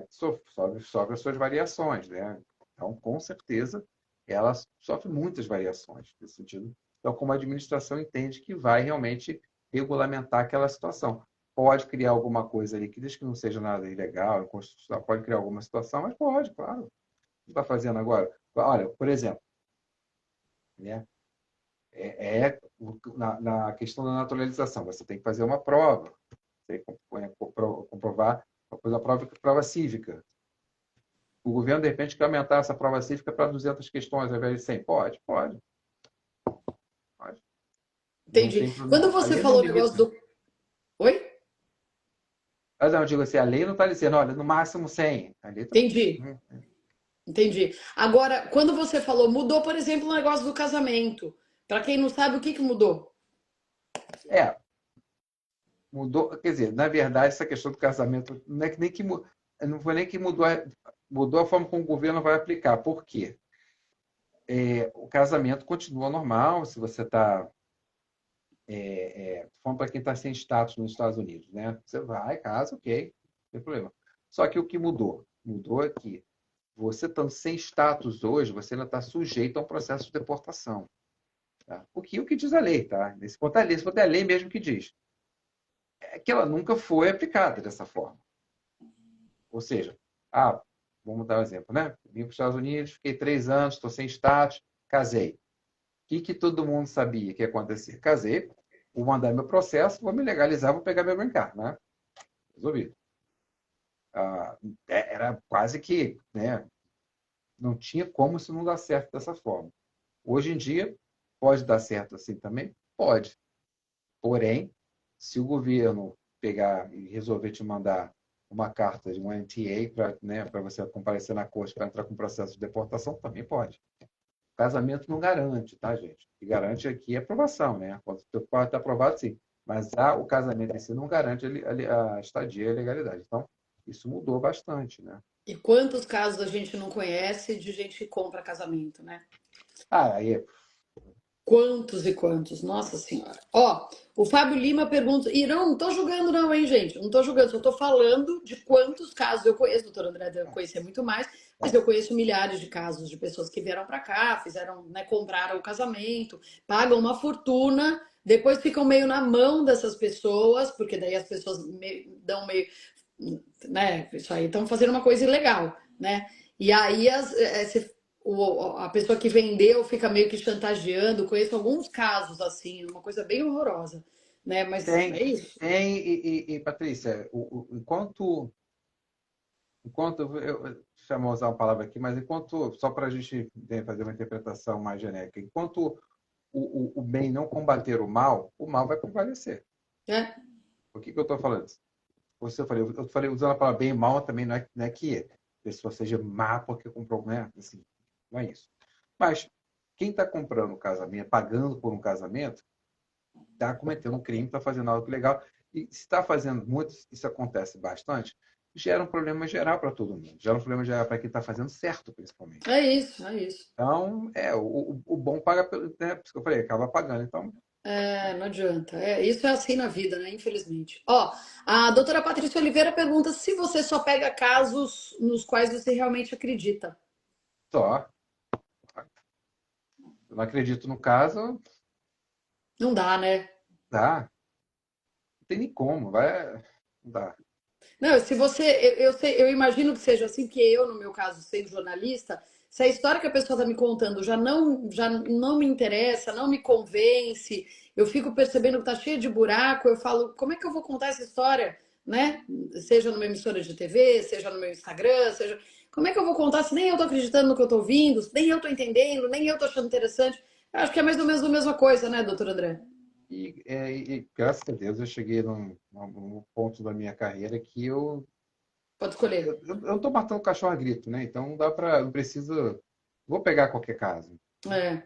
sofre as suas variações, né? Então, com certeza, ela sofre muitas variações nesse sentido. Então, como a administração entende que vai realmente regulamentar aquela situação. Pode criar alguma coisa ali que desde que não seja nada ilegal, inconstitucional, pode criar alguma situação, mas pode, claro. O que está fazendo agora? Olha, por exemplo, né? Na questão da naturalização, você tem que fazer uma prova, você tem que comprovar, uma prova cívica. O governo, de repente, quer aumentar essa prova cívica para 200 questões ao invés de 100. Pode, pode, pode. Não Entendi. tem problema. Quando A você lei não falou o negócio limita. do. Oi? Mas não, eu digo assim, a lei não está dizendo, olha, no máximo 100. A lei está... Entendi. Entendi. Agora, quando você falou, mudou, por exemplo, o negócio do casamento. Para quem não sabe, o que que mudou? É, mudou. Quer dizer, na verdade, essa questão do casamento não é que nem que não foi nem que mudou a forma como o governo vai aplicar. Por quê? O casamento continua normal se você está falando para quem está sem status nos Estados Unidos, né? Você vai, casa, ok, não tem problema. Só que o que mudou? Mudou é que você estando sem status hoje, você ainda está sujeito a um processo de deportação. Tá? O que diz a lei, tá? Nesse ponto é a lei, esse ponto é a lei mesmo que diz. É que ela nunca foi aplicada dessa forma. Ou seja, vamos dar um exemplo, né? Vim para os Estados Unidos, fiquei 3 anos, estou sem status, casei. O que todo mundo sabia que ia acontecer? Casei, vou mandar meu processo, vou me legalizar, vou pegar meu green card, né? Resolvido. Era quase que, né? Não tinha como isso não dar certo dessa forma. Hoje em dia, pode dar certo assim também? Pode. Porém, se o governo pegar e resolver te mandar uma carta de um NTA para, né, para você comparecer na corte para entrar com processo de deportação, também pode. Casamento não garante, tá, gente? O que garante aqui é aprovação, né? Quando o teu pai está aprovado, sim. Mas o casamento em si não garante a estadia e a legalidade. Então, isso mudou bastante, né? E quantos casos a gente não conhece de gente que compra casamento, né? Aí, Quantos e quantos, nossa senhora. Ó, o Fábio Lima pergunta, e não tô julgando não, hein, gente? Não tô julgando, só tô falando de quantos casos eu conheço. Doutor André deve conhecer muito mais, mas eu conheço milhares de casos de pessoas que vieram para cá, fizeram, né, compraram o casamento, pagam uma fortuna, depois ficam meio na mão dessas pessoas, porque daí as pessoas dão meio, né, isso aí estão fazendo uma coisa ilegal, né? E aí a pessoa que vendeu fica meio que chantageando. Conheço alguns casos assim, uma coisa bem horrorosa, né? Mas tem, é isso. tem e, Patrícia, enquanto chamo usar uma palavra aqui, mas enquanto, só para a gente fazer uma interpretação mais genérica, enquanto o bem não combater o mal vai prevalecer. É, O que eu estou falando? Eu falei usando a palavra bem e mal também não é que a pessoa seja má porque comprou, né? Assim, não é isso. Mas quem está comprando um casamento, pagando por um casamento, está cometendo um crime, está fazendo algo ilegal. E se está fazendo muito, isso acontece bastante, gera um problema geral para todo mundo. Gera um problema geral para quem está fazendo certo, principalmente. é isso, é isso. Então, o bom paga pelo, né? Por isso que eu falei, acaba pagando. Então, É, não adianta. É, isso é assim na vida, né? Infelizmente. Ó, a doutora Patrícia Oliveira pergunta se você só pega casos nos quais você realmente acredita. só. Eu não acredito no caso, Não dá, né? dá. Não tem nem como, vai. Não dá. Não, se você, eu imagino que seja assim, que eu, no meu caso, sendo jornalista, se a história que a pessoa está me contando já não me interessa, não me convence, eu fico percebendo que está cheia de buraco, eu falo, como é que eu vou contar essa história, né? Seja numa emissora de TV, seja no meu Instagram, seja. Como é que eu vou contar se nem eu estou acreditando no que eu estou ouvindo, se nem eu estou entendendo, nem eu estou achando interessante? Eu acho que é mais ou menos a mesma coisa, né, doutor André? E graças a Deus eu cheguei num ponto da minha carreira que Pode escolher. eu não estou matando cachorro a grito, né? Então não dá para, não preciso, vou pegar qualquer caso. É.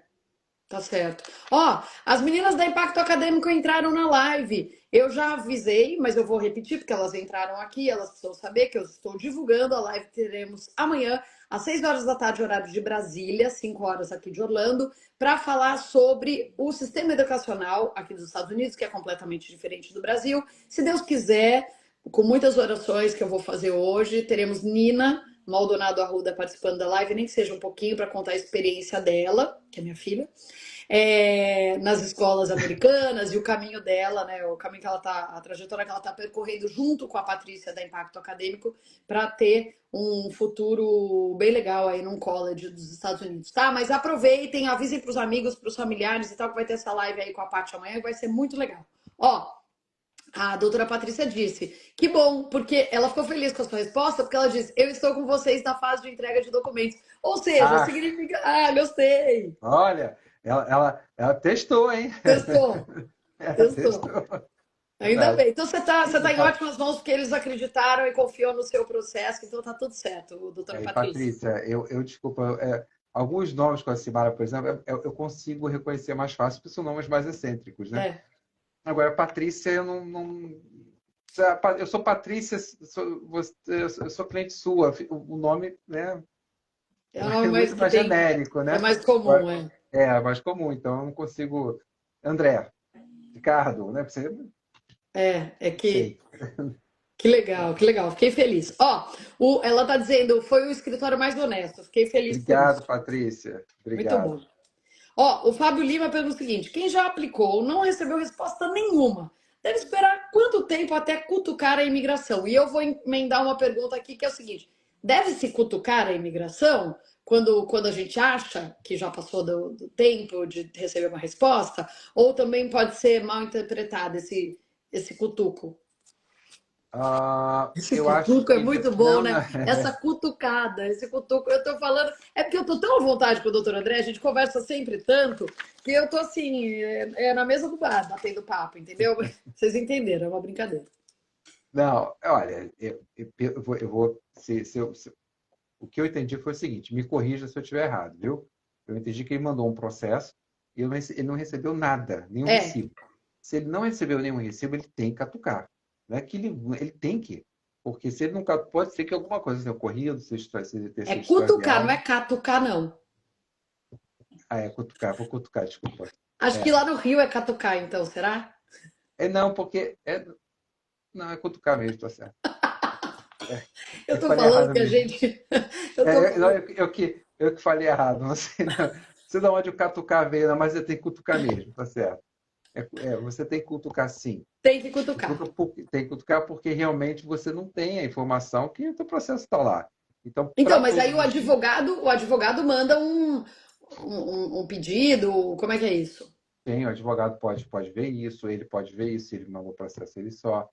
Tá certo. Ó, as meninas da Impacto Acadêmico entraram na live. Eu já avisei, mas eu vou repetir porque elas entraram aqui, elas precisam saber que eu estou divulgando a live que teremos amanhã às 6 horas da tarde, horário de Brasília, 5 horas aqui de Orlando, para falar sobre o sistema educacional aqui dos Estados Unidos, que é completamente diferente do Brasil. Se Deus quiser, com muitas orações que eu vou fazer hoje, teremos Nina Maldonado Arruda participando da live, nem que seja um pouquinho para contar a experiência dela, que é minha filha, nas escolas americanas e o caminho dela, né? O caminho que ela tá, a trajetória que ela está percorrendo junto com a Patrícia da Impacto Acadêmico para ter um futuro bem legal aí num college dos Estados Unidos, tá? Mas aproveitem, avisem para os amigos, para os familiares e tal, que vai ter essa live aí com a Paty amanhã e vai ser muito legal. Ó, a doutora Patrícia disse, que bom, porque ela ficou feliz com a sua resposta, porque ela disse, eu estou com vocês na fase de entrega de documentos. Ou seja, Ah, significa, gostei. olha, ela testou, hein? Testou, Ela testou. testou. Ainda Verdade. bem. Então você tá em ótimas mãos porque eles acreditaram e confiam no seu processo, então tá tudo certo, doutora E Patrícia. Patrícia, eu desculpa, alguns nomes com a Simara, por exemplo, eu consigo reconhecer mais fácil, porque são nomes mais excêntricos, né? É, Agora, Patrícia, eu não. Eu sou Patrícia, eu sou cliente sua. O nome, né, é o nome é mais muito que mais tem, genérico, é né? mais comum, é. É mais comum, então eu não consigo. André, Ricardo, né? Você, não É sei. que legal, que legal. Fiquei feliz. Ó, ela tá dizendo, foi o escritório mais honesto. Fiquei feliz por Obrigado, isso. Patrícia. Muito bom. Obrigado. Ó, o Fábio Lima pergunta o seguinte: quem já aplicou não recebeu resposta nenhuma, deve esperar quanto tempo até cutucar a imigração? E eu vou emendar uma pergunta aqui que é o seguinte: deve-se cutucar a imigração quando a gente acha que já passou do tempo de receber uma resposta? Ou também pode ser mal interpretado esse cutuco? Esse Eu acho cutuco é que. muito bom, Não, né? não. Essa cutucada, esse cutuco. Eu tô falando. É porque eu tô tão à vontade com o doutor André, a gente conversa sempre tanto, que eu tô assim, na mesa do bar, batendo papo, entendeu? Vocês entenderam, é uma brincadeira. Não, olha, eu vou. O que eu entendi foi o seguinte: me corrija se eu estiver errado, viu? Eu entendi que ele mandou um processo e ele não recebeu nada, nenhum É, recibo. Se ele não recebeu nenhum recibo, ele tem que catucar. Não é que ele tem que. Porque se ele não catucar, pode ser que alguma coisa tenha ocorrido, se ele ter é sido cutucar, não é extraviado. catucar, não. Ah, é cutucar, vou cutucar, desculpa. Acho que É. lá no Rio é catucar, então, será? Não, porque. Não, é cutucar mesmo, tá certo. É, Eu eu tô falei falando errado que a mesmo. gente. Eu tô Não, falando. eu que falei errado. Não sei, não sei de onde o catucar veio, não, mas você tem que cutucar mesmo, tá certo. Você tem que cutucar sim. Tem que cutucar. Tem que cutucar porque realmente você não tem a informação que o teu processo está lá. Então, Então, para mas aí todos os tipos, o advogado manda um pedido, como é que é isso? tem, o advogado pode ver isso, ele pode ver isso, ele mandou o processo ele só.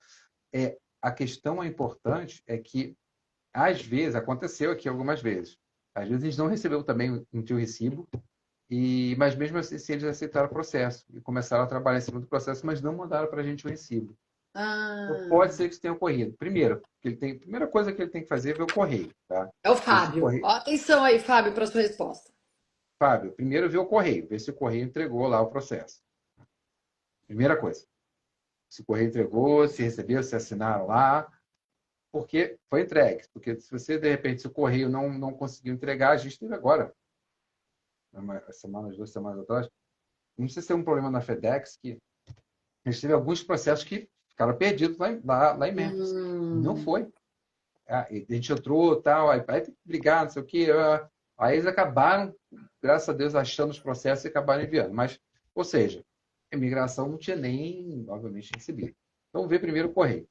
A questão é importante é que, às vezes, aconteceu aqui algumas vezes, às vezes a gente não recebeu também um teu recibo, mas mesmo assim eles aceitaram o processo e começaram a trabalhar em cima do processo, mas não mandaram para a gente o recibo. Então, Ah, pode ser que isso tenha ocorrido. Primeiro, a primeira coisa que ele tem que fazer é ver o correio, tá? é o Ver se o Fábio. Ó, correio, atenção aí, Fábio, para sua resposta. Fábio, primeiro ver o correio, ver se o correio entregou lá o processo. Primeira coisa. Se o correio entregou, se recebeu, se assinaram lá, porque foi entregue. Porque se você, de repente, se o correio não conseguiu entregar, a gente teve agora, duas semanas atrás, não sei se tem um problema na FedEx, que a gente teve alguns processos que ficaram perdidos lá em Memphis. Não Hum, foi. A gente entrou, tal, aí tem que brigar, não sei o quê. Aí eles acabaram, graças a Deus, achando os processos e acabaram enviando. Mas, ou seja, a imigração não tinha nem, obviamente, recebido. Então, vê primeiro o correio.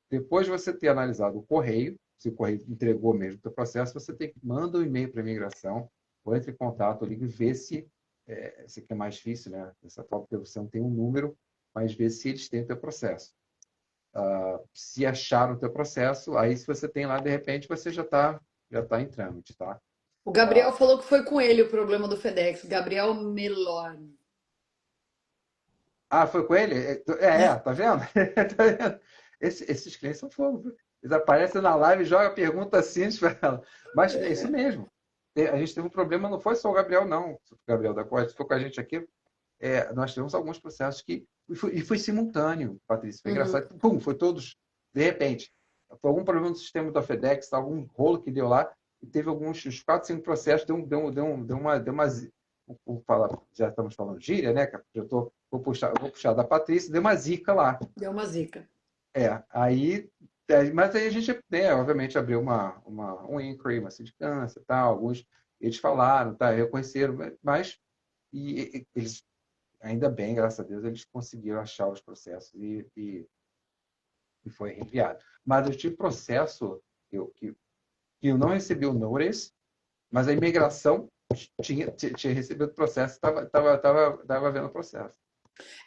Depois de você ter analisado o correio, se o correio entregou mesmo o teu processo, você manda um e-mail para a imigração, ou entre em contato, liga e vê se, esse aqui é mais difícil, né? Essa tal, porque você não tem um número, mas vê se eles têm o teu processo. Se achar o teu processo, aí se você tem lá, de repente, você já tá em trâmite, tá? o Gabriel falou que foi com ele o problema do FedEx. Gabriel Melor. Foi com ele? Tá vendo? Tá vendo? Esses clientes são fogo, viu? Eles aparecem na live, joga pergunta simples para ela. Mas é isso mesmo. a gente teve um problema, não foi só o Gabriel, não. O Gabriel da Costa ficou com a gente aqui. Nós tivemos alguns processos que. E foi simultâneo, Patrícia. Foi Uhum. engraçado. Pum, foi todos, de repente. Foi algum problema no sistema da FedEx, algum rolo que deu lá, e teve alguns, uns 4, 5 processos, vou falar, já estamos falando gíria, né? Vou puxar da Patrícia, deu uma zica lá. Deu uma zica. Aí, mas aí a gente, né, obviamente, abriu um inquiry, uma sindicância, tal, alguns, eles falaram, tá, reconheceram, mas eles, ainda bem, graças a Deus, eles conseguiram achar os processos e foi enviado. Mas eu tive processo que eu não recebi o notice, mas a imigração tinha recebido o processo, estava vendo o processo.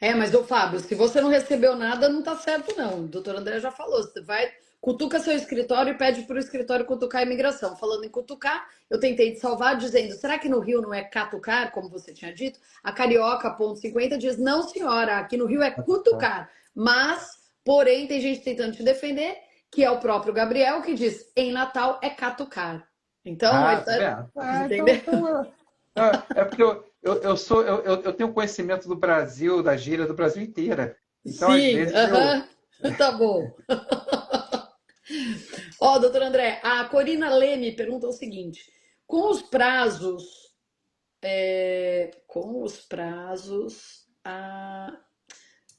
Mas, ô Fábio, se você não recebeu nada, não tá certo, não. O doutor André já falou. Você vai, cutuca seu escritório e pede para o escritório cutucar a imigração. Falando em cutucar, eu tentei te salvar dizendo: será que no Rio não é catucar, como você tinha dito? A Carioca, ponto 50, diz: não, senhora, aqui no Rio é cutucar. Mas, porém, tem gente tentando te defender, que é o próprio Gabriel, que diz: em Natal é catucar. Então, ele Tá tá. vendo? Entendeu? É porque eu tenho conhecimento do Brasil, da gíria do Brasil inteira. Então, às Sim, vezes, aham. Tá bom. Ó, doutor André, a Corina Leme pergunta o seguinte: com os prazos, é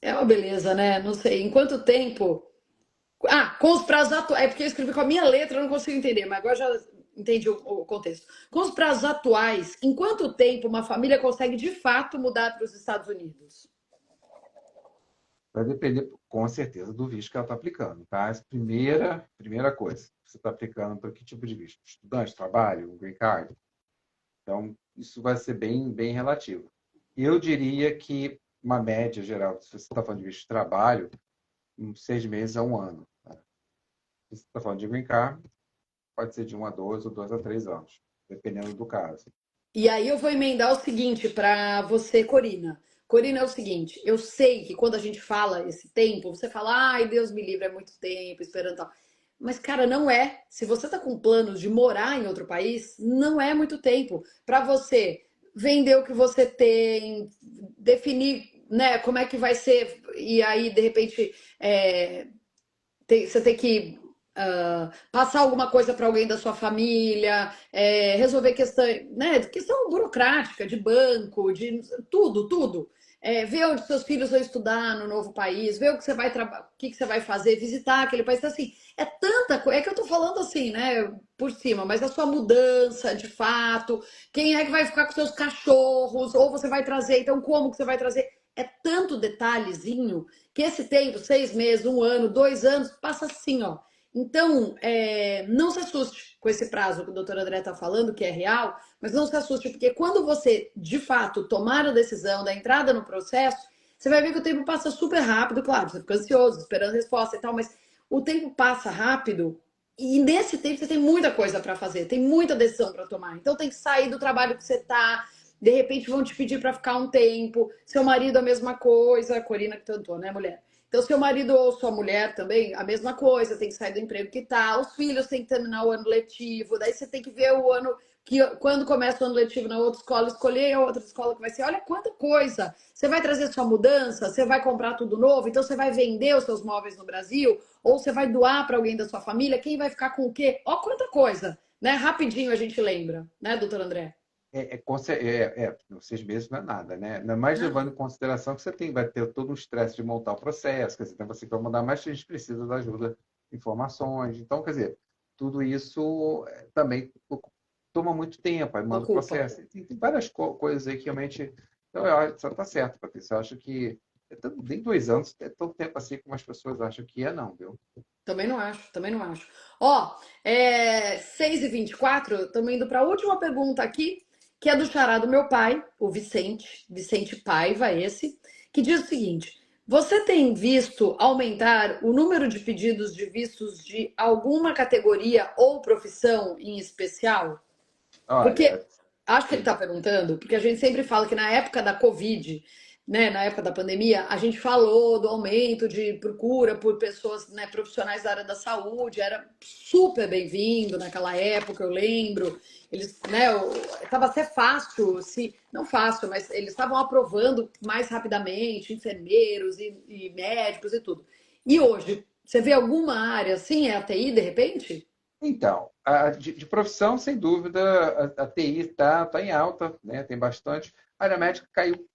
uma beleza, né? Não sei, em quanto tempo? Com os prazos atuais, é porque eu escrevi com a minha letra, eu não consigo entender, mas agora já entendi o contexto. Com os prazos atuais, em quanto tempo uma família consegue de fato mudar para os Estados Unidos? vai depender, com certeza, do visto que ela está aplicando, tá? Essa primeira coisa. Você está aplicando para que tipo de visto? Estudante, trabalho, um green card? Então, isso vai ser bem, bem relativo. Eu diria que uma média geral, se você está falando de visto de trabalho, uns 6 meses a um ano. Tá? Se você está falando de green card, pode ser de 1 a 2 ou 2 a 3 anos, dependendo do caso. E aí eu vou emendar o seguinte para você, Corina. Corina, é o seguinte, eu sei que quando a gente fala esse tempo, você fala: ai, Deus me livre, é muito tempo esperando tal. Mas, cara, não é. Se você tá com planos de morar em outro país, não é muito tempo para você vender o que você tem, definir, né, como é que vai ser, e aí, de repente, você tem que passar alguma coisa para alguém da sua família, resolver questão, né, questão burocrática, de banco, de tudo, tudo. Ver onde seus filhos vão estudar no novo país, ver o que você vai o que você vai fazer, visitar aquele país. Então, assim, é tanta coisa. É que eu tô falando assim, né, por cima, mas a sua mudança, de fato, quem é que vai ficar com seus cachorros, ou você vai trazer, então como que você vai trazer? É tanto detalhezinho que esse tempo, 6 meses, 1 ano, 2 anos, passa assim, ó. Então, não se assuste com esse prazo que o doutor André está falando, que é real, mas não se assuste, porque quando você, de fato, tomar a decisão da entrada no processo, você vai ver que o tempo passa super rápido, claro, você fica ansioso, esperando resposta e tal, mas o tempo passa rápido e nesse tempo você tem muita coisa para fazer, tem muita decisão para tomar. Então tem que sair do trabalho que você está, de repente vão te pedir para ficar um tempo, seu marido a mesma coisa, a Corina que tentou, né, mulher? Então, seu marido ou sua mulher também, a mesma coisa, tem que sair do emprego que tá. Os filhos têm que terminar o ano letivo, daí você tem que ver o ano que quando começa o ano letivo na outra escola, escolher a outra escola que vai ser. Olha quanta coisa! Você vai trazer sua mudança, você vai comprar tudo novo, então você vai vender os seus móveis no Brasil, ou você vai doar para alguém da sua família, quem vai ficar com o quê? Ó, quanta coisa, né? Rapidinho a gente lembra, né, doutor André? 6 meses não é nada, né? Ainda mais levando em consideração que vai ter todo um estresse de montar o processo, quer dizer, então você vai mandar mais, a gente precisa da ajuda, informações. Então, quer dizer, tudo isso também toma muito tempo, aí manda o Ocupa. processo. Tem várias coisas aí que realmente. Então, você está certo, Patrícia. Eu acho que nem 2 anos é tanto tempo assim como as pessoas acham que é, não, viu? Também não acho, também não acho. Ó, 6h24, estamos indo para a última pergunta aqui, que é do xará do meu pai, o Vicente, Vicente Paiva, esse, que diz o seguinte: você tem visto aumentar o número de pedidos de vistos de alguma categoria ou profissão em especial? Porque Olha, acho que ele está perguntando, porque a gente sempre fala que na época da Covid, né, na época da pandemia, a gente falou do aumento de procura por pessoas, né, profissionais da área da saúde, era super bem-vindo naquela época, eu lembro. Eles, né, estava até fácil, se não fácil, mas eles estavam aprovando mais rapidamente enfermeiros e médicos e tudo. E hoje, você vê alguma área assim, é a TI de repente? Então, de profissão, sem dúvida, a TI está em alta, né? Tem bastante. A área médica caiu,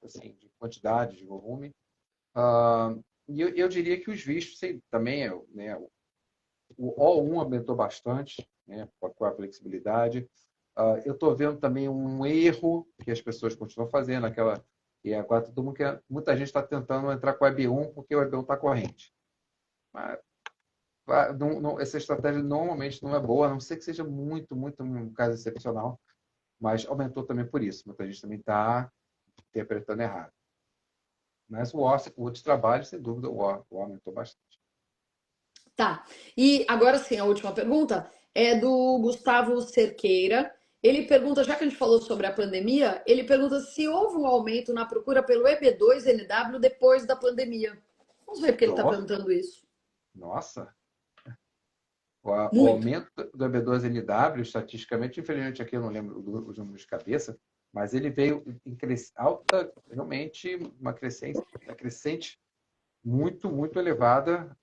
assim, de quantidade, de volume. E eu diria que os vistos também, né? O O1 aumentou bastante, né? Com a flexibilidade. Eu estou vendo também um erro que as pessoas continuam fazendo, e agora muita gente está tentando entrar com o Web1 porque o Web1 está corrente. Mas essa estratégia normalmente não é boa, a não ser que seja muito, muito um caso excepcional, mas aumentou também por isso. Muita gente também está interpretando errado. Mas o outro trabalho, sem dúvida, o aumentou bastante. Tá. E agora sim, a última pergunta é do Gustavo Cerqueira. Ele pergunta, já que a gente falou sobre a pandemia, ele pergunta se houve um aumento na procura pelo EB2NW depois da pandemia. Vamos ver porque ele está Oh, perguntando isso. nossa! O Muito. aumento do EB2NW, estatisticamente, infelizmente aqui eu não lembro os números de cabeça, mas ele veio em alta, realmente uma crescente muito, muito elevada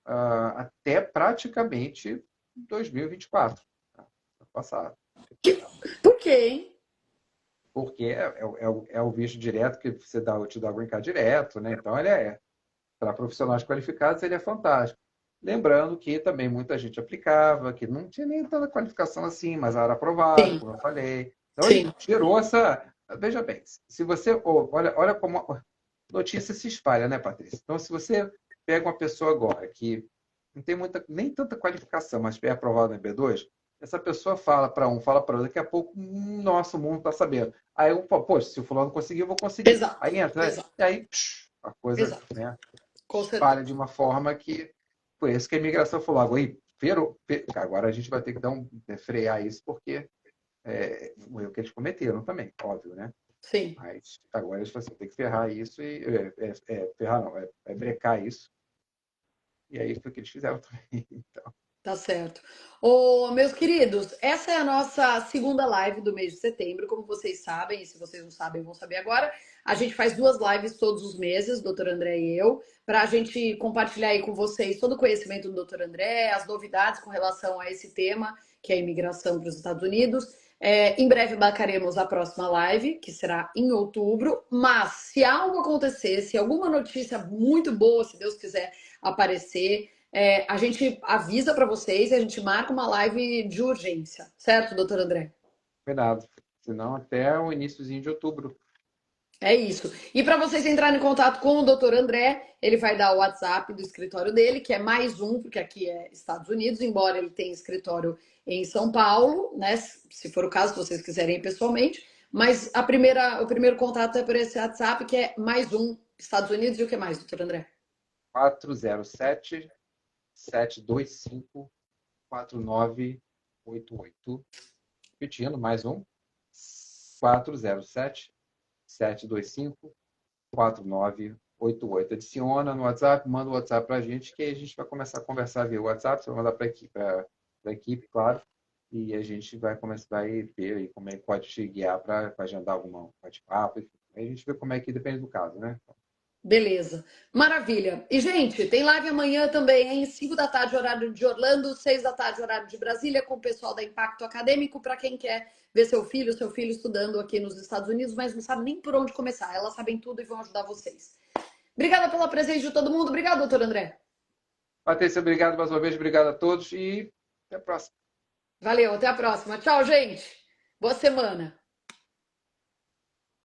até praticamente 2024, tá? Passado. Por quê, hein? Porque é o visto direto que você te dá o green card direto, né? Então, para profissionais qualificados, ele é fantástico. Lembrando que também muita gente aplicava, que não tinha nem tanta qualificação assim, mas era aprovado, Sim, como eu falei. Então, ele sim. gerou essa. Veja bem, se você. Olha como a notícia se espalha, né, Patrícia? Então, se você pega uma pessoa agora que não tem nem tanta qualificação, mas é aprovado no B2, essa pessoa fala para um, fala para outro, daqui a pouco, nosso mundo está sabendo. Aí eu falo, poxa, se o fulano conseguiu, eu vou conseguir. Exato, Aí entra, né? exato, E aí a coisa, exato. né, Com espalha de certeza. uma forma que foi isso que a imigração falou. Agora a gente vai ter que frear isso, porque o erro que eles cometeram também, óbvio, né? Sim. Mas agora eles falaram assim, tem que ferrar isso ferrar não, brecar isso. E aí foi o que eles fizeram também. Então, Tá certo. Ô, meus queridos, essa é a nossa segunda live do mês de setembro. Como vocês sabem, e se vocês não sabem, vão saber agora. A gente faz duas lives todos os meses, doutor André e eu, para a gente compartilhar aí com vocês todo o conhecimento do doutor André, as novidades com relação a esse tema, que é a imigração para os Estados Unidos. Em breve marcaremos a próxima live, que será em outubro. Mas se algo acontecer, se alguma notícia muito boa, se Deus quiser, aparecer. A gente avisa para vocês e a gente marca uma live de urgência, certo, doutor André? combinado. Senão até o iníciozinho de outubro. É isso. E para vocês entrarem em contato com o doutor André, ele vai dar o WhatsApp do escritório dele, que é mais um, porque aqui é Estados Unidos, embora ele tenha escritório em São Paulo, né? Se for o caso, se vocês quiserem ir pessoalmente. Mas o primeiro contato é por esse WhatsApp, que é mais um, Estados Unidos, e o que mais, doutor André? 407-725-4988. Repetindo, mais um. 407-725-4988. Adiciona no WhatsApp, manda o WhatsApp para a gente, que aí a gente vai começar a conversar via WhatsApp. Você vai mandar para a equipe, claro. E a gente vai começar a ver aí como é que pode te guiar para agendar algum bate-papo. Aí a gente vê como é que depende do caso, né? Beleza. Maravilha. E, gente, tem live amanhã também, hein? 5 da tarde, horário de Orlando, 6 da tarde, horário de Brasília, com o pessoal da Impacto Acadêmico, para quem quer ver seu filho estudando aqui nos Estados Unidos, mas não sabe nem por onde começar. Elas sabem tudo e vão ajudar vocês. Obrigada pela presença de todo mundo. Obrigada, doutor André. Patrícia, obrigado mais uma vez, obrigado a todos e até a próxima. Valeu, até a próxima. Tchau, gente. Boa semana.